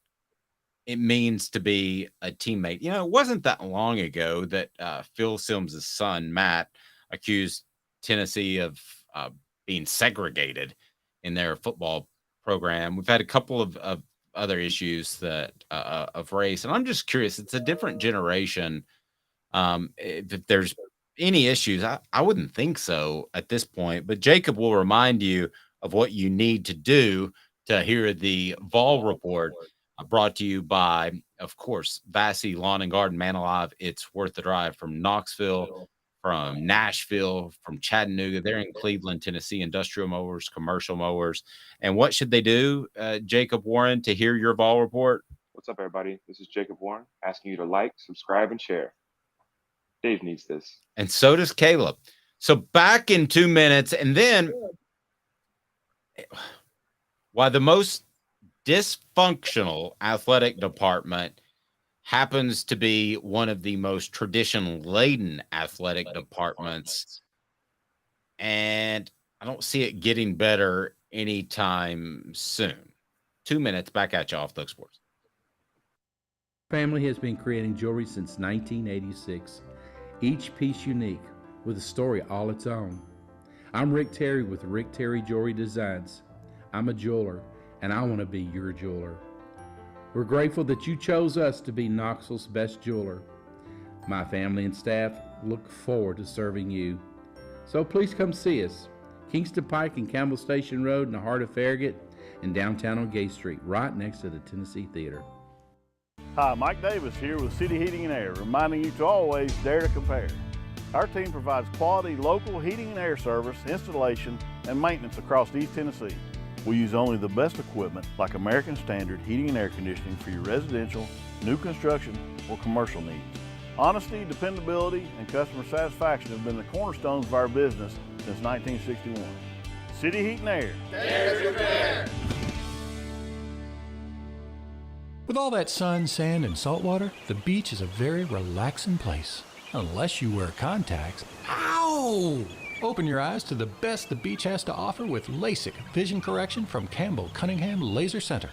it means to be a teammate. You know, it wasn't that long ago that Phil Sims' son, Matt, accused Tennessee of being segregated in their football program. We've had a couple of other issues that of race. And I'm just curious, it's a different generation. If there's any issues, I wouldn't think so at this point, but Jacob will remind you of what you need to do to hear the Vol Report, brought to you by, of course, Vassy Lawn and Garden, Man Alive. It's worth the drive from Knoxville, from Nashville, from Chattanooga. They're in Cleveland, Tennessee, industrial mowers, commercial mowers. And what should they do, Jacob Warren, to hear your Vol Report? What's up, everybody? This is Jacob Warren asking you to like, subscribe, and share. Dave needs this. And so does Caleb. So back in 2 minutes. And then why the most dysfunctional athletic department happens to be one of the most tradition-laden athletic departments, and I don't see it getting better anytime soon. 2 minutes, back at you off the sports. Family has been creating jewelry since 1986, each piece unique with a story all its own. I'm Rick Terry with Rick Terry Jewelry Designs. I'm a jeweler, and I want to be your jeweler. We're grateful that you chose us to be Knoxville's best jeweler. My family and staff look forward to serving you. So please come see us. Kingston Pike and Campbell Station Road in the heart of Farragut and downtown on Gay Street, right next to the Tennessee Theater. Hi, Mike Davis here with City Heating and Air, reminding you to always dare to compare. Our team provides quality local heating and air service, installation, and maintenance across East Tennessee. We use only the best equipment like American Standard heating and air conditioning for your residential, new construction, or commercial needs. Honesty, dependability, and customer satisfaction have been the cornerstones of our business since 1961. City Heat and Air. Dare to compare. With all that sun, sand, and salt water, the beach is a very relaxing place. Unless you wear contacts. Ow! Open your eyes to the best the beach has to offer with LASIK vision correction from Campbell Cunningham Laser Center.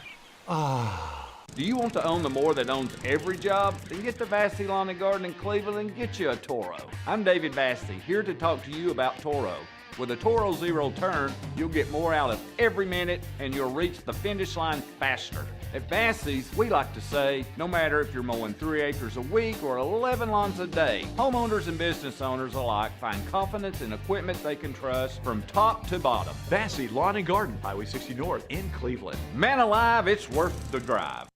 Ah. Do you want to own the more that owns every job? Then get to Vassy Lawn and Garden in Cleveland and get you a Toro. I'm David Vassy, here to talk to you about Toro. With a Toro Zero Turn, you'll get more out of every minute and you'll reach the finish line faster. At Vassy's, we like to say, no matter if you're mowing 3 acres a week or 11 lawns a day, homeowners and business owners alike find confidence in equipment they can trust from top to bottom. Vassy Lawn and Garden, Highway 60 North in Cleveland. Man alive, it's worth the drive.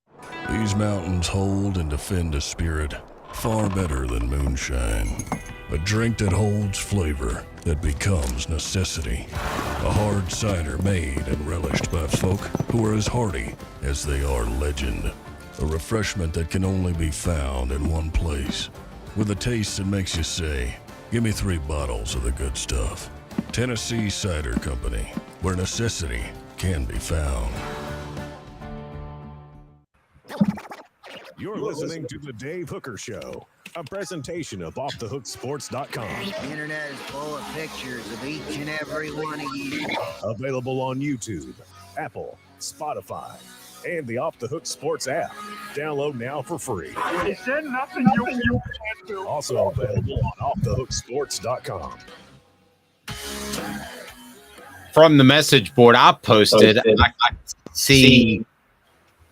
These mountains hold and defend a spirit far better than moonshine. A drink that holds flavor, that becomes necessity. A hard cider made and relished by folk who are as hearty as they are legend. A refreshment that can only be found in one place. With a taste that makes you say, give me 3 bottles of the good stuff. Tennessee Cider Company, where necessity can be found. You're listening to The Dave Hooker Show, a presentation of OffTheHookSports.com. The internet is full of pictures of each and every one of you. Available on YouTube, Apple, Spotify, and the Off the Hook Sports app. Download now for free. He said nothing you can't do. Also available on OffTheHookSports.com. From the message board I posted, I see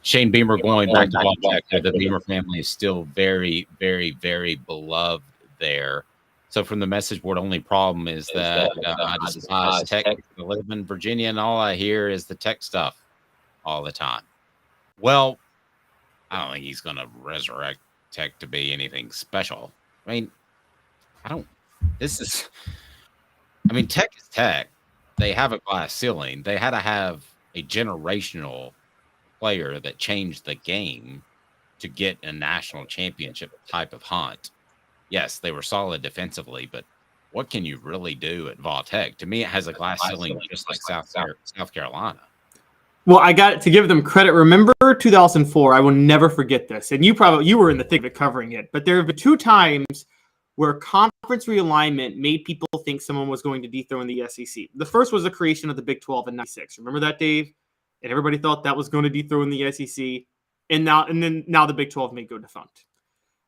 Shane Beamer going back to Bobcat. The Beamer family is still very, very, very beloved there. So from the message board, only problem is that I despise tech. I live in Virginia, and all I hear is the tech stuff all the time. Well, I don't think he's going to resurrect tech to be anything special. I mean, tech is tech. They have a glass ceiling. They had to have a generational player that changed the game to get a national championship type of hunt. Yes, they were solid defensively, but what can you really do at Vol Tech? To me, it has a glass ceiling just like South Carolina. Well, I got to give them credit. Remember 2004? I will never forget this. And you were in the thick of it covering it. But there have been 2 times where conference realignment made people think someone was going to dethrone the SEC. The first was the creation of the Big 12 in '96. Remember that, Dave? And everybody thought that was going to dethrone the SEC. And now the Big 12 may go defunct.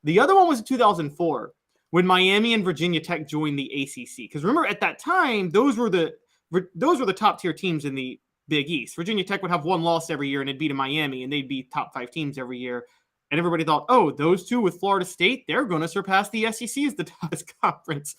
The other one was in 2004 when Miami and Virginia Tech joined the ACC. Because remember, at that time, those were the top tier teams in the Big East. Virginia Tech would have 1 loss every year and it'd beat a Miami, and they'd be top 5 teams every year. And everybody thought, oh, those 2 with Florida State, they're going to surpass the SEC as the toughest conference.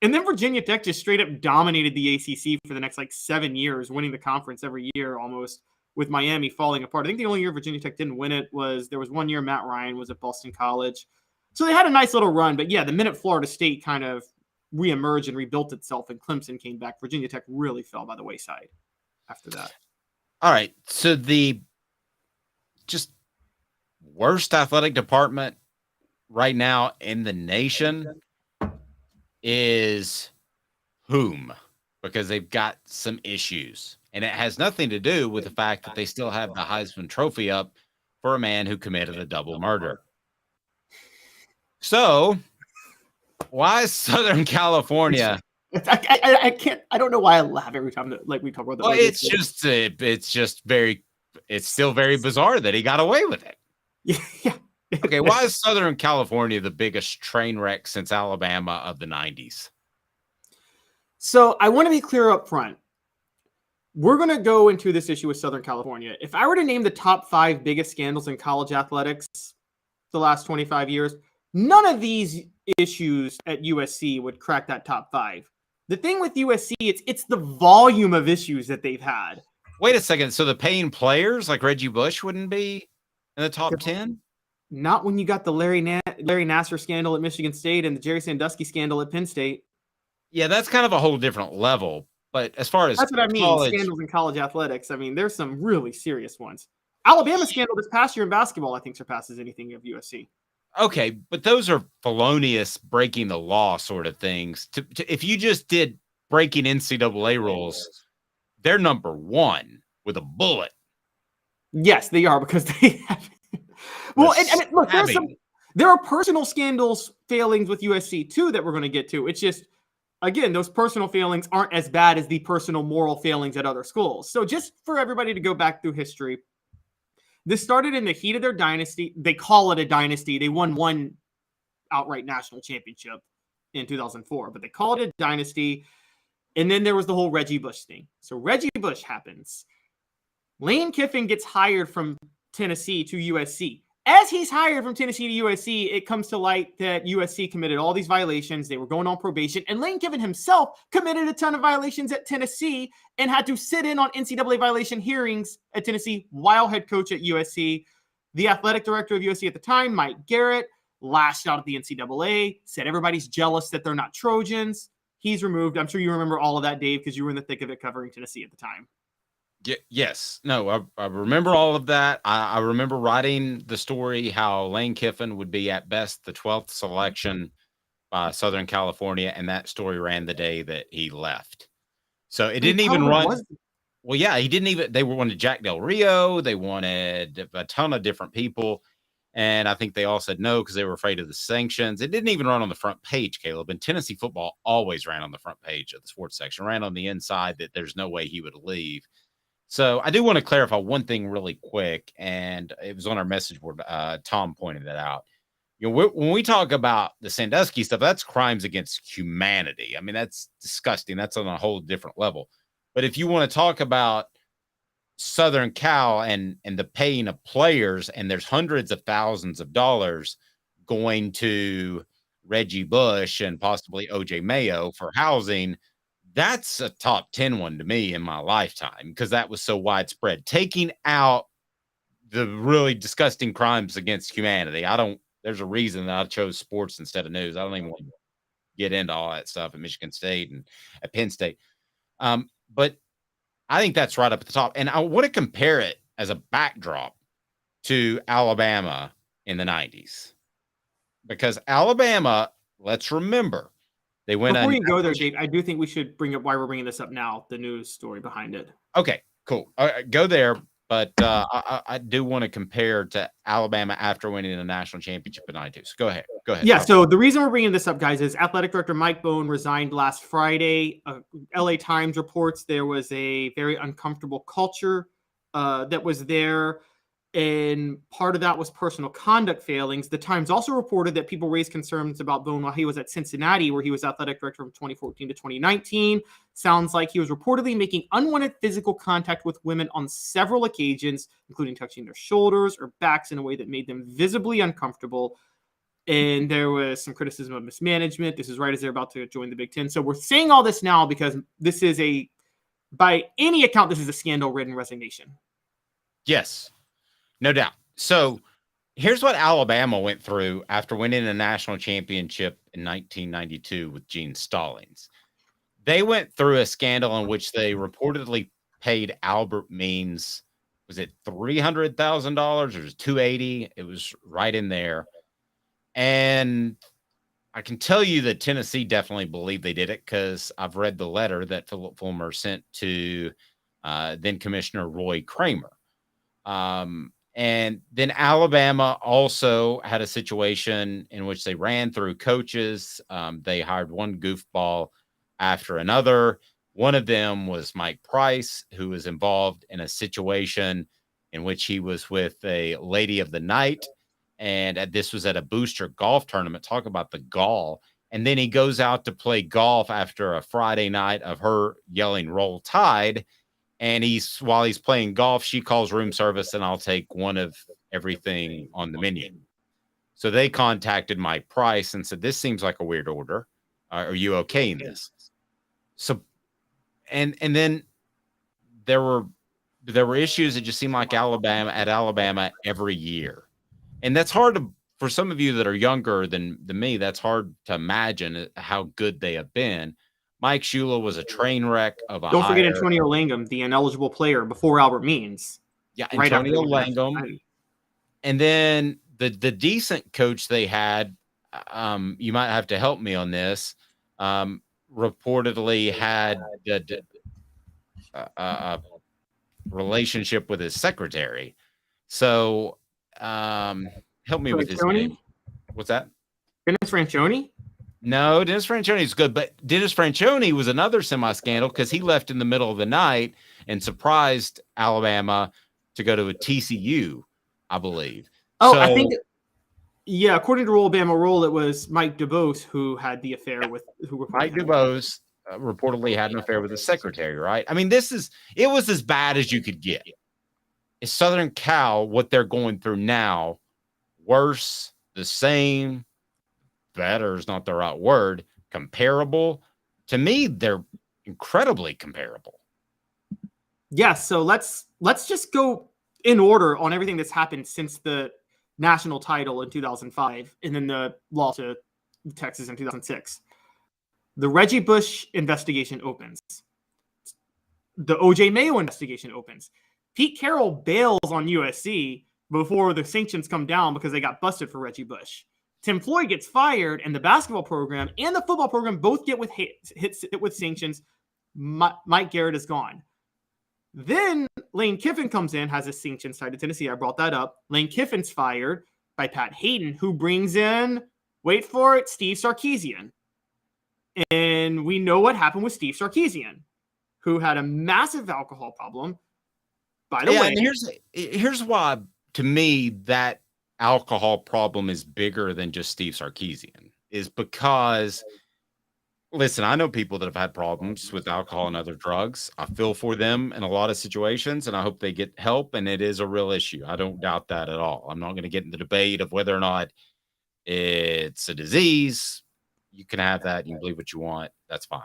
And then Virginia Tech just straight up dominated the ACC for the next 7 years, winning the conference every year almost, with Miami falling apart. I think the only year Virginia Tech didn't win it was there was 1 year Matt Ryan was at Boston College. So they had a nice little run. But yeah, the minute Florida State kind of reemerged and rebuilt itself and Clemson came back, Virginia Tech really fell by the wayside after that. All right. So the just worst athletic department right now in the nation is whom? Because they've got some issues. And it has nothing to do with the fact that they still have the Heisman Trophy up for a man who committed a double murder. So, why is Southern California? I can't. I don't know why I laugh every time that we talk about that. Well, it's still very bizarre that he got away with it. Yeah. Okay, why is Southern California the biggest train wreck since Alabama of the 90s? So I want to be clear up front. We're going to go into this issue with Southern California. If I were to name the top 5 biggest scandals in college athletics the last 25 years, none of these issues at USC would crack that top 5. The thing with USC, it's the volume of issues that they've had. Wait a second. So the paying players like Reggie Bush wouldn't be in the top 10? Not when you got the Larry Nassar scandal at Michigan State and the Jerry Sandusky scandal at Penn State. Yeah, that's kind of a whole different level. But as far as that's what I mean, scandals in college athletics. I mean, there's some really serious ones. Alabama scandal this past year in basketball, I think, surpasses anything of USC. Okay, but those are felonious, breaking the law sort of things. If you just did breaking NCAA rules, they're number 1 with a bullet. Yes, they are, because they have. Well, and look, there are personal scandals failings with USC too that we're going to get to. It's just, again, those personal failings aren't as bad as the personal moral failings at other schools. So just for everybody to go back through history, this started in the heat of their dynasty. They call it a dynasty. They won one outright national championship in 2004, but they call it a dynasty. And then there was the whole Reggie Bush thing. So Reggie Bush happens. Lane Kiffin gets hired from Tennessee to USC. As he's hired from Tennessee to USC, it comes to light that USC committed all these violations. They were going on probation. And Lane Kiffin himself committed a ton of violations at Tennessee and had to sit in on NCAA violation hearings at Tennessee while head coach at USC. The athletic director of USC at the time, Mike Garrett, lashed out at the NCAA, said everybody's jealous that they're not Trojans. He's removed. I'm sure you remember all of that, Dave, because you were in the thick of it covering Tennessee at the time. Yes. No, I remember all of that. I remember writing the story how Lane Kiffin would be at best the 12th selection by Southern California, and that story ran the day that he left. So it didn't even run. Well, yeah, he didn't even. They wanted Jack Del Rio. They wanted a ton of different people. And I think they all said no because they were afraid of the sanctions. It didn't even run on the front page, Caleb. And Tennessee football always ran on the front page of the sports section, ran on the inside that there's no way he would leave. So I do want to clarify one thing really quick, and it was on our message board. Tom pointed that out. You know, when we talk about the Sandusky stuff, that's crimes against humanity. I mean, that's disgusting. That's on a whole different level. But if you want to talk about Southern Cal and the paying of players, and there's hundreds of thousands of dollars going to Reggie Bush and possibly OJ Mayo for housing, that's a top 10 one to me in my lifetime because that was so widespread. Taking out the really disgusting crimes against humanity. There's a reason that I chose sports instead of news. I don't even want to get into all that stuff at Michigan State and at Penn State. But I think that's right up at the top. And I want to compare it as a backdrop to Alabama in the 90s. Because Alabama, let's remember, they went Before you go there, Dave, I do think we should bring up why we're bringing this up now, the news story behind it. Okay, cool. Go there. But I do want to compare to Alabama after winning the national championship in 92. So go ahead. Yeah, so the reason we're bringing this up, guys, is athletic director Mike Bohn resigned last Friday. LA Times reports there was a very uncomfortable culture that was there. And part of that was personal conduct failings. The Times also reported that people raised concerns about Bohn while he was at Cincinnati, where he was athletic director from 2014 to 2019. Sounds like he was reportedly making unwanted physical contact with women on several occasions, including touching their shoulders or backs in a way that made them visibly uncomfortable. And there was some criticism of mismanagement. This is right as they're about to join the Big Ten. So we're saying all this now because this is by any account, this is a scandal-ridden resignation. Yes. No doubt. So here's what Alabama went through after winning a national championship in 1992 with Gene Stallings. They went through a scandal in which they reportedly paid Albert Means, was it $300,000 or was it $280,000? It was right in there. And I can tell you that Tennessee definitely believed they did it because I've read the letter that Philip Fulmer sent to then Commissioner Roy Kramer. And then Alabama also had a situation in which they ran through coaches. They hired one goofball after another. One of them was Mike Price, who was involved in a situation in which he was with a lady of the night. And this was at a booster golf tournament. Talk about the gall. And then he goes out to play golf after a Friday night of her yelling "Roll Tide." And while he's playing golf, she calls room service, and I'll take one of everything on the menu. So they contacted Mike Price and said, "This seems like a weird order. Are you okay in this?" So, and then there were issues that just seemed like Alabama every year, and that's hard for some of you that are younger than me. That's hard to imagine how good they have been. Mike Shula was a train wreck of a Don't forget hire. Antonio Langham, the ineligible player before Albert Means. Yeah, right Antonio after Langham. And then the decent coach they had, you might have to help me on this, reportedly had a relationship with his secretary. So help me with his name. What's that? Dennis Franchione? No, Dennis Franchione is good, but Dennis Franchione was another semi-scandal because he left in the middle of the night and surprised Alabama to go to a TCU, I believe. Oh, I think, yeah, according to Alabama rule, it was Mike DuBose who had the affair with Mike DuBose reportedly had an affair with the secretary, right? I mean, it was as bad as you could get. Is Southern Cal, what they're going through now, worse, the same, better is not the right word, comparable? To me, they're incredibly comparable. Yeah, so let's just go in order on everything that's happened since the national title in 2005 and then the loss to Texas in 2006. The Reggie Bush investigation opens. The O.J. Mayo investigation opens. Pete Carroll bails on USC before the sanctions come down because they got busted for Reggie Bush. Tim Floyd gets fired, and the basketball program and the football program both get hit with sanctions. Mike Garrett is gone. Then Lane Kiffin comes in, has a sanctions tied to Tennessee. I brought that up. Lane Kiffin's fired by Pat Hayden, who brings in, wait for it, Steve Sarkisian. And we know what happened with Steve Sarkisian, who had a massive alcohol problem. By the way, and here's why, to me, that alcohol problem is bigger than just Steve Sarkisian, is because, listen, I know people that have had problems with alcohol and other drugs. I feel for them in a lot of situations, and I hope they get help, and it is a real issue. I don't doubt that at all. I'm not going to get in the debate of whether or not it's a disease. You can have that. You can believe what you want. That's fine.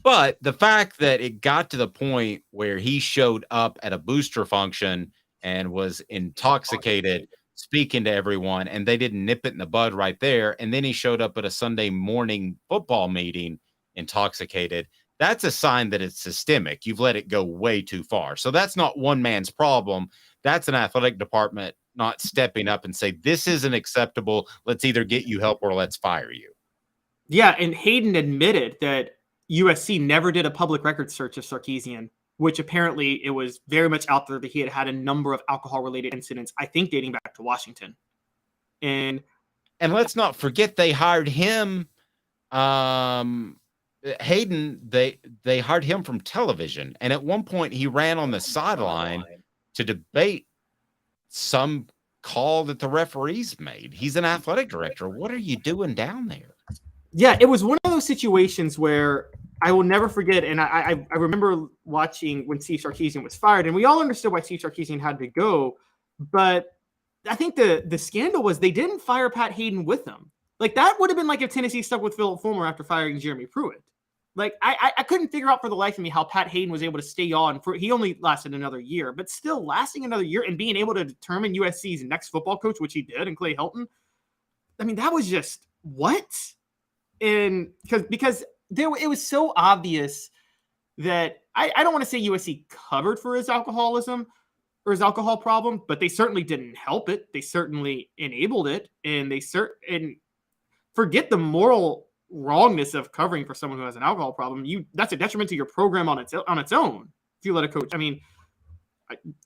But the fact that it got to the point where he showed up at a booster function and was intoxicated, speaking to everyone, and they didn't nip it in the bud right there, and then he showed up at a Sunday morning football meeting intoxicated, that's a sign that it's systemic. You've let it go way too far. So that's not one man's problem. That's an athletic department not stepping up and say, this isn't acceptable. Let's either get you help or let's fire you. Yeah, and Hayden admitted that USC never did a public record search of Sarkisian, which apparently it was very much out there that he had had a number of alcohol-related incidents, I think dating back to Washington. And let's not forget they hired him, Hayden, they hired him from television. And at one point he ran on the sideline to debate some call that the referees made. He's an athletic director. What are you doing down there? Yeah, it was one of those situations where I will never forget, and I remember watching when Steve Sarkisian was fired, and we all understood why Steve Sarkisian had to go, but I think the scandal was they didn't fire Pat Hayden with him. Like, that would have been like if Tennessee stuck with Philip Fulmer after firing Jeremy Pruitt. Like, I couldn't figure out for the life of me how Pat Hayden was able to stay on. He only lasted another year, but still lasting another year and being able to determine USC's next football coach, which he did, and Clay Helton. I mean, that was just, what? And because it was so obvious that I don't want to say USC covered for his alcoholism or his alcohol problem, but they certainly didn't help it. They certainly enabled it, and and forget the moral wrongness of covering for someone who has an alcohol problem. That's a detriment to your program on its own if you let a coach. I mean,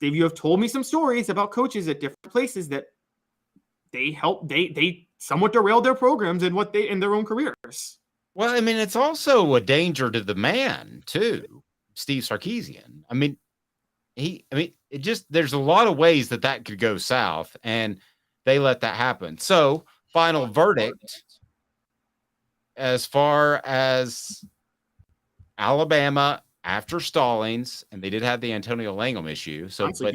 Dave, you have told me some stories about coaches at different places that they somewhat derailed their programs in their own careers. Well, I mean, it's also a danger to the man too, Steve Sarkisian. I mean, there's a lot of ways that could go south, and they let that happen. So, final verdict as far as Alabama after Stallings, and they did have the Antonio Langham issue. So, but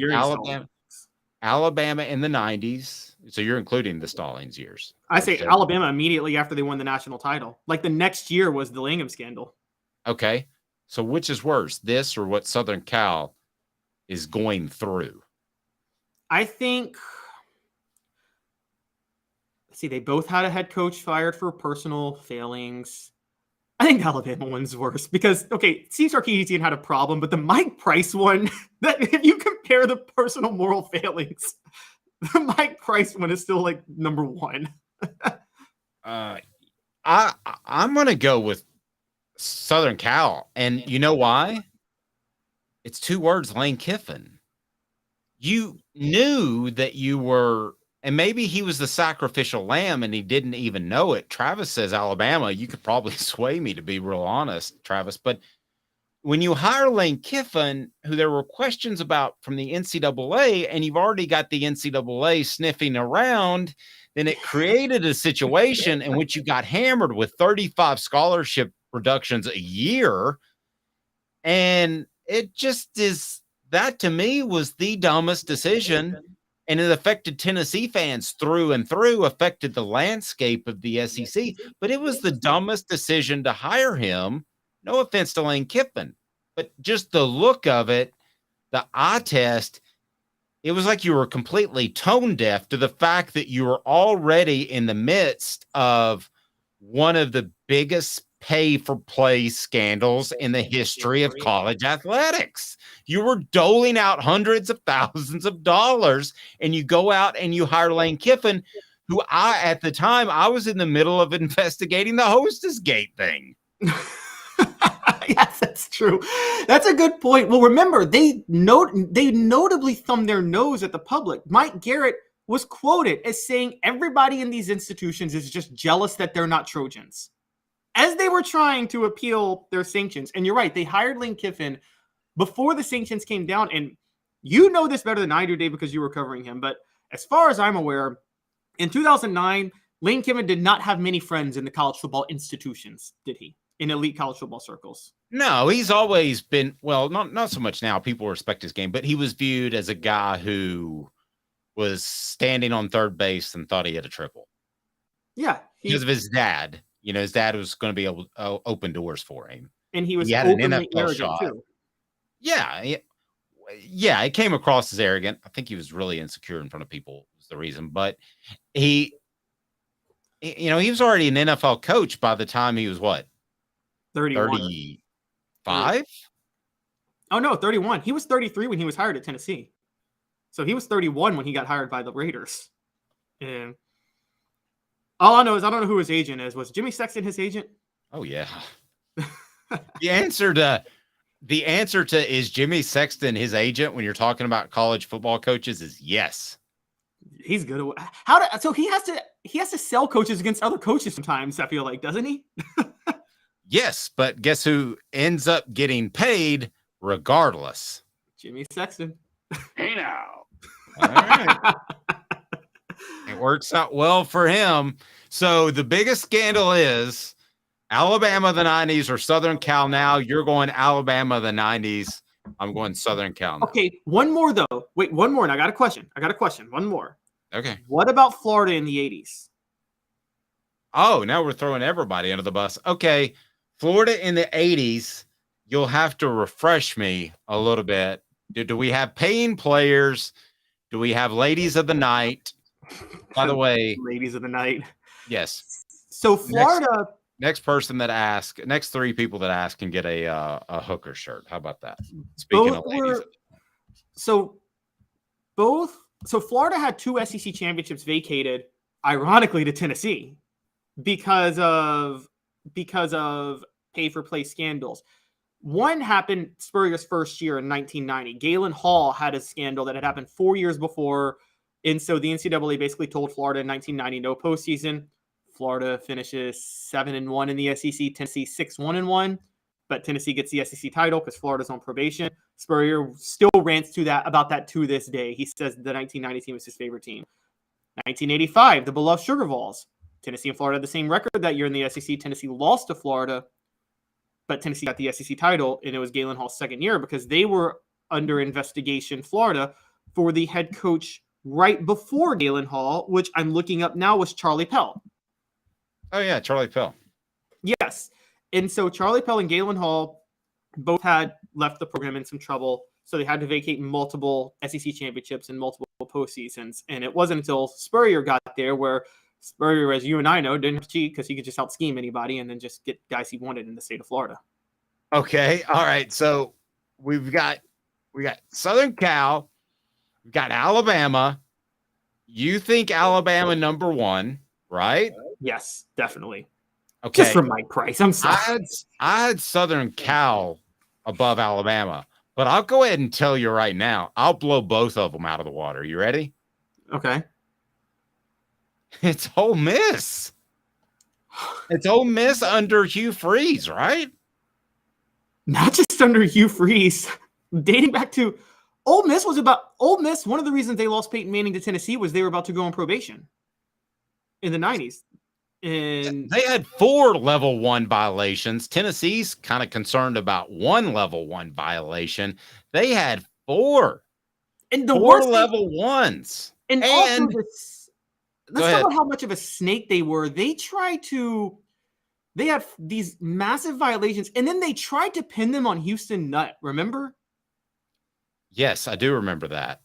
Alabama in the 90s. So you're including the Stallings years. I say Alabama immediately after they won the national title. Like the next year was the Langham scandal. Okay. So which is worse, this or what Southern Cal is going through? I think, they both had a head coach fired for personal failings. I think the Alabama one's worse because, Steve Sarkisian had a problem, but the Mike Price one, that if you compare the personal moral failings, the Mike Price one is still like number one. I'm going to go with Southern Cal. And you know why? It's 2 words, Lane Kiffin. You knew that you were, and maybe he was the sacrificial lamb and he didn't even know it. Travis says Alabama. You could probably sway me, to be real honest, Travis. But when you hire Lane Kiffin, who there were questions about from the NCAA, and you've already got the NCAA sniffing around, then it created a situation in which you got hammered with 35 scholarship reductions a year. And it just is, that to me was the dumbest decision. And it affected Tennessee fans through and through, affected the landscape of the SEC. But it was the dumbest decision to hire him. No offense to Lane Kiffin, but just the look of it, the eye test, it was like you were completely tone deaf to the fact that you were already in the midst of one of the biggest pay for play scandals in the history of college athletics. You were doling out hundreds of thousands of dollars, and you go out and you hire Lane Kiffin, who at the time, I was in the middle of investigating the Hostess Gate thing. Yes, that's true. That's a good point. Well, remember, they notably thumbed their nose at the public. Mike Garrett was quoted as saying everybody in these institutions is just jealous that they're not Trojans, as they were trying to appeal their sanctions. And you're right, they hired Lane Kiffin before the sanctions came down. And you know this better than I do, Dave, because you were covering him. But as far as I'm aware, in 2009, Lane Kiffin did not have many friends in the college football institutions, did he? In elite college football circles? No, he's always been, well, not so much now. People respect his game, but he was viewed as a guy who was standing on third base and thought he had a triple. Yeah. Because of his dad. You know, his dad was going to be able to open doors for him. And he was had openly an NFL arrogant shot. too. Yeah. It came across as arrogant. I think he was really insecure in front of people was the reason. But he was already an NFL coach by the time he was what? 31. 35? Oh, no, 31. He was 33 when he was hired at Tennessee. So he was 31 when he got hired by the Raiders. And all I know is I don't know who his agent is. Was Jimmy Sexton his agent? Oh, yeah. The answer to is Jimmy Sexton his agent when you're talking about college football coaches is yes. He's good. So he has to sell coaches against other coaches sometimes, I feel like, doesn't he? Yes, but guess who ends up getting paid regardless? Jimmy Sexton. Hey now. All right. It works out well for him. So the biggest scandal is Alabama the 90s or Southern Cal now. You're going Alabama the 90s. I'm going Southern Cal now. Okay, one more though. Wait, one more. And I got a question. One more. Okay. What about Florida in the 80s? Oh, now we're throwing everybody under the bus. Okay. Florida in the 80s, you'll have to refresh me a little bit. Do we have paying players? Do we have ladies of the night? By the way, ladies of the night. Yes. So Florida. Next person that asks, next 3 people that ask can get a hooker shirt. How about that? Speaking of ladies. So Florida had 2 SEC championships vacated, ironically, to Tennessee because of pay for play scandals. One happened Spurrier's first year in 1990. Galen Hall had a scandal that had happened 4 years before. And so the NCAA basically told Florida in 1990, no postseason. Florida finishes 7-1 in the SEC, Tennessee 6-1-1. But Tennessee gets the SEC title because Florida's on probation. Spurrier still rants about that to this day. He says the 1990 team is his favorite team. 1985, the beloved Sugar Vols. Tennessee and Florida had the same record that year in the SEC. Tennessee lost to Florida, but Tennessee got the SEC title, and it was Galen Hall's second year because they were under investigation, Florida, for the head coach right before Galen Hall, which I'm looking up now, was Charlie Pell. Oh, yeah, Charlie Pell. Yes. And so Charlie Pell and Galen Hall both had left the program in some trouble, so they had to vacate multiple SEC championships and multiple postseasons. And it wasn't until Spurrier got there where Spurrier, as you and I know, didn't have to cheat because he could just out-scheme anybody and then just get guys he wanted in the state of Florida. Okay. All right. So we got Southern Cal, we've got Alabama. You think Alabama number one, right? Yes, definitely. Okay. Just for Mike Price. I'm sorry. I had Southern Cal above Alabama, but I'll go ahead and tell you right now, I'll blow both of them out of the water. You ready? Okay. It's Ole Miss. It's Ole Miss under Hugh Freeze, right? Not just under Hugh Freeze. Dating back to Ole Miss, one of the reasons they lost Peyton Manning to Tennessee was they were about to go on probation in the 90s. And they had 4 level 1 violations. Tennessee's kind of concerned about 1 level 1 violation. They had 4. And the 4 worst level 1s. And also let's talk about how much of a snake they were. They had these massive violations, and then they tried to pin them on Houston Nutt, remember? Yes, I do remember that.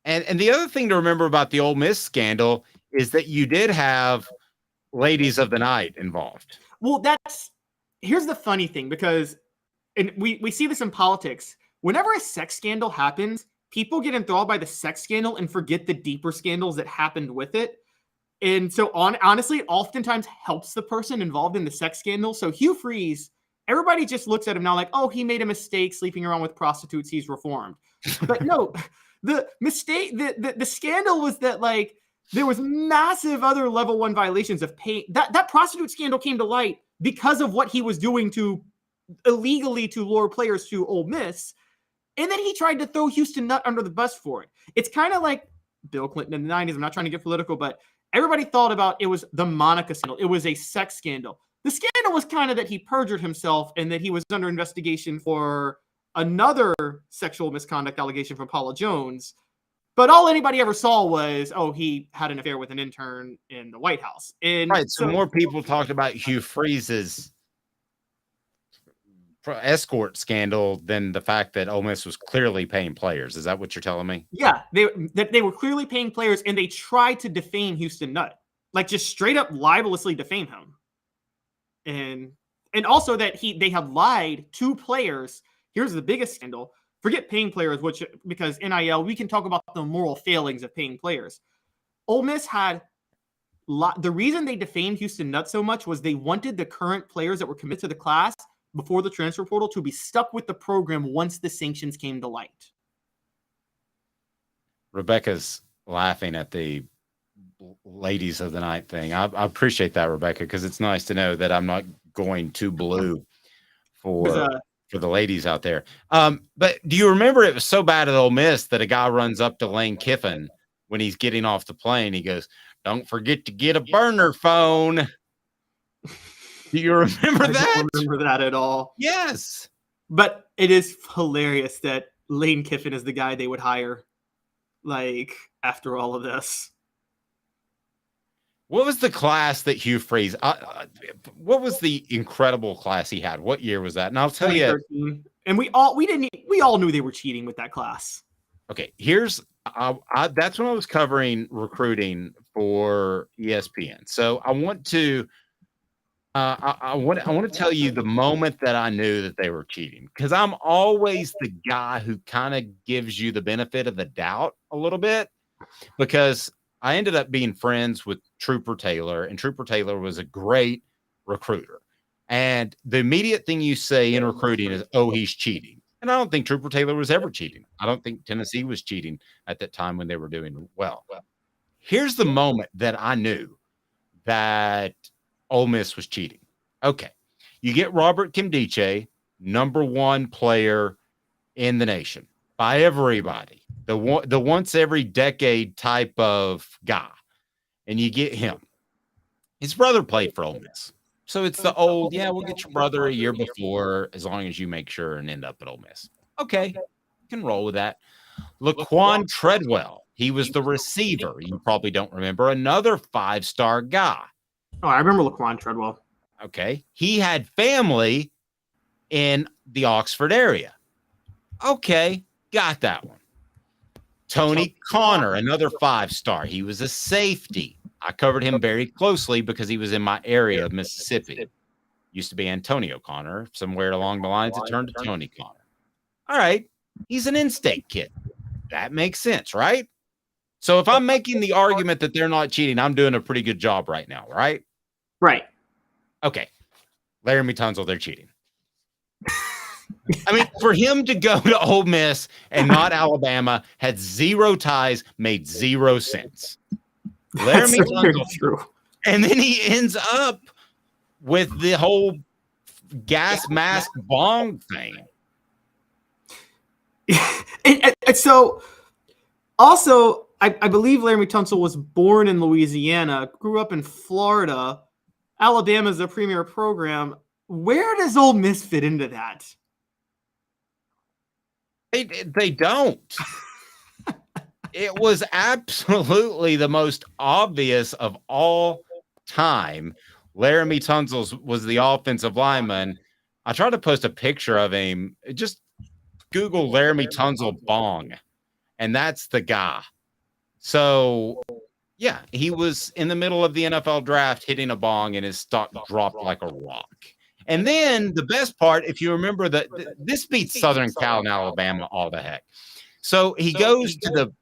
And the other thing to remember about the Ole Miss scandal is that you did have ladies of the night involved. Well, here's the funny thing, because and we see this in politics. Whenever a sex scandal happens, people get enthralled by the sex scandal and forget the deeper scandals that happened with it. And so honestly, it oftentimes helps the person involved in the sex scandal. So Hugh Freeze, everybody just looks at him now like, oh, he made a mistake sleeping around with prostitutes. He's reformed. But no, the mistake, the scandal was that like there was massive other level 1 violations of pay. That prostitute scandal came to light because of what he was doing to illegally to lure players to Ole Miss. And then he tried to throw Houston Nutt under the bus for it. It's kind of like Bill Clinton in the 90s. I'm not trying to get political, but everybody thought about it was the Monica scandal. It was a sex scandal. The scandal was kind of that he perjured himself and that he was under investigation for another sexual misconduct allegation from Paula Jones. But all anybody ever saw was, oh, he had an affair with an intern in the White House. And right. So more people talked about Hugh Freeze's escort scandal than the fact that Ole Miss was clearly paying players. Is that what you're telling me? Yeah, they were clearly paying players, and they tried to defame Houston Nutt, like just straight up libelously defame him, and also that they had lied to players. Here's the biggest scandal. Forget paying players, because NIL, we can talk about the moral failings of paying players. Ole Miss had the reason they defamed Houston Nutt so much was they wanted the current players that were committed to the class before the transfer portal to be stuck with the program once the sanctions came to light. Rebecca's laughing at the ladies of the night thing. I appreciate that, Rebecca, because it's nice to know that I'm not going too blue for the ladies out there. But do you remember it was so bad at Ole Miss that a guy runs up to Lane Kiffin when he's getting off the plane? He goes, "Don't forget to get a burner phone." Do you remember that? I don't remember that at all. Yes. But it is hilarious that Lane Kiffin is the guy they would hire, like, after all of this. What was the class that Hugh Freeze? What was the incredible class he had? What year was that? And I'll tell you. And we all knew they were cheating with that class. Okay, that's when I was covering recruiting for ESPN. So I want to. I want to tell you the moment that I knew that they were cheating, because I'm always the guy who kind of gives you the benefit of the doubt a little bit, because I ended up being friends with Trooper Taylor, and Trooper Taylor was a great recruiter. And the immediate thing you say in recruiting is, oh, he's cheating. And I don't think Trooper Taylor was ever cheating. I don't think Tennessee was cheating at that time when they were doing well. Here's the moment that I knew that Ole Miss was cheating. Okay. You get Robert Kimdiche, number one player in the nation by everybody, the once every decade type of guy. And you get him. His brother played for Ole Miss. So it's the old, yeah, we'll get your brother a year before as long as you make sure and end up at Ole Miss. Okay, you can roll with that. Laquan Treadwell, he was the receiver. You probably don't remember. Another 5-star guy. Oh, I remember Laquan Treadwell. Okay, he had family in the Oxford area. Okay, got that one. Tony Connor, another 5-star. He was a safety. I covered him very closely because he was in my area of Mississippi. Used to be Antonio Connor. Somewhere along the lines, it turned to Tony Connor. All right. He's an in-state kid. That makes sense, right? So if I'm making the argument that they're not cheating, I'm doing a pretty good job right now, right? Right. Okay. Laramie Tunsil, they're cheating. I mean, for him to go to Ole Miss and not Alabama, had 0 ties, made 0 sense. Laramie Tunsil, true. And then he ends up with the whole gas mask bong thing. and so, also, I believe Laramie Tunsil was born in Louisiana, grew up in Florida. Alabama is a premier program. Where does Ole Miss fit into that? They don't. It was absolutely the most obvious of all time. Laramie Tunsil was the offensive lineman. I tried to post a picture of him. Just Google Laramie Tunsil bong, and that's the guy. So, yeah, he was in the middle of the NFL draft hitting a bong, and his stock dropped like a rock. And then the best part, if you remember, that this beats Southern Cal and Alabama all the heck. So he goes to the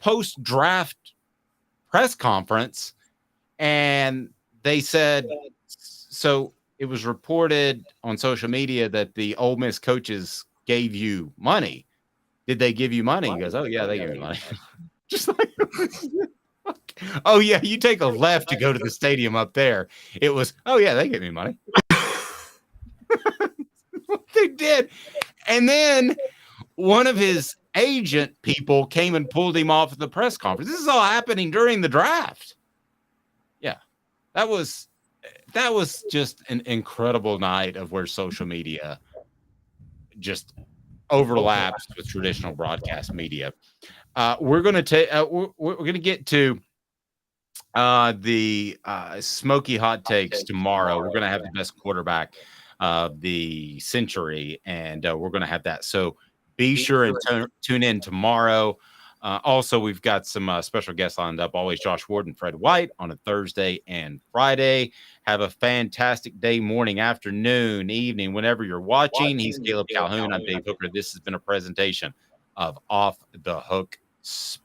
post-draft press conference, and they said, so it was reported on social media that the Ole Miss coaches gave you money. Did they give you money? He goes, oh, yeah, they gave me money. Just like, oh, yeah, you take a left to go to the stadium up there. It was, oh, yeah, they gave me money. They did. And then one of his agent people came and pulled him off at the press conference. This is all happening during the draft. Yeah, that was just an incredible night of where social media just overlaps with traditional broadcast media. We're going to get to the smoky hot takes tomorrow. We're going to have the best quarterback of the century, and we're going to have that. So be sure and tune in tomorrow. Also, we've got some special guests lined up. Always Josh Ward and Fred White on a Thursday and Friday. Have a fantastic day, morning, afternoon, evening, whenever you're watching. He's Caleb Calhoun. I'm Dave Hooker. This has been a presentation of Off the Hook Sports.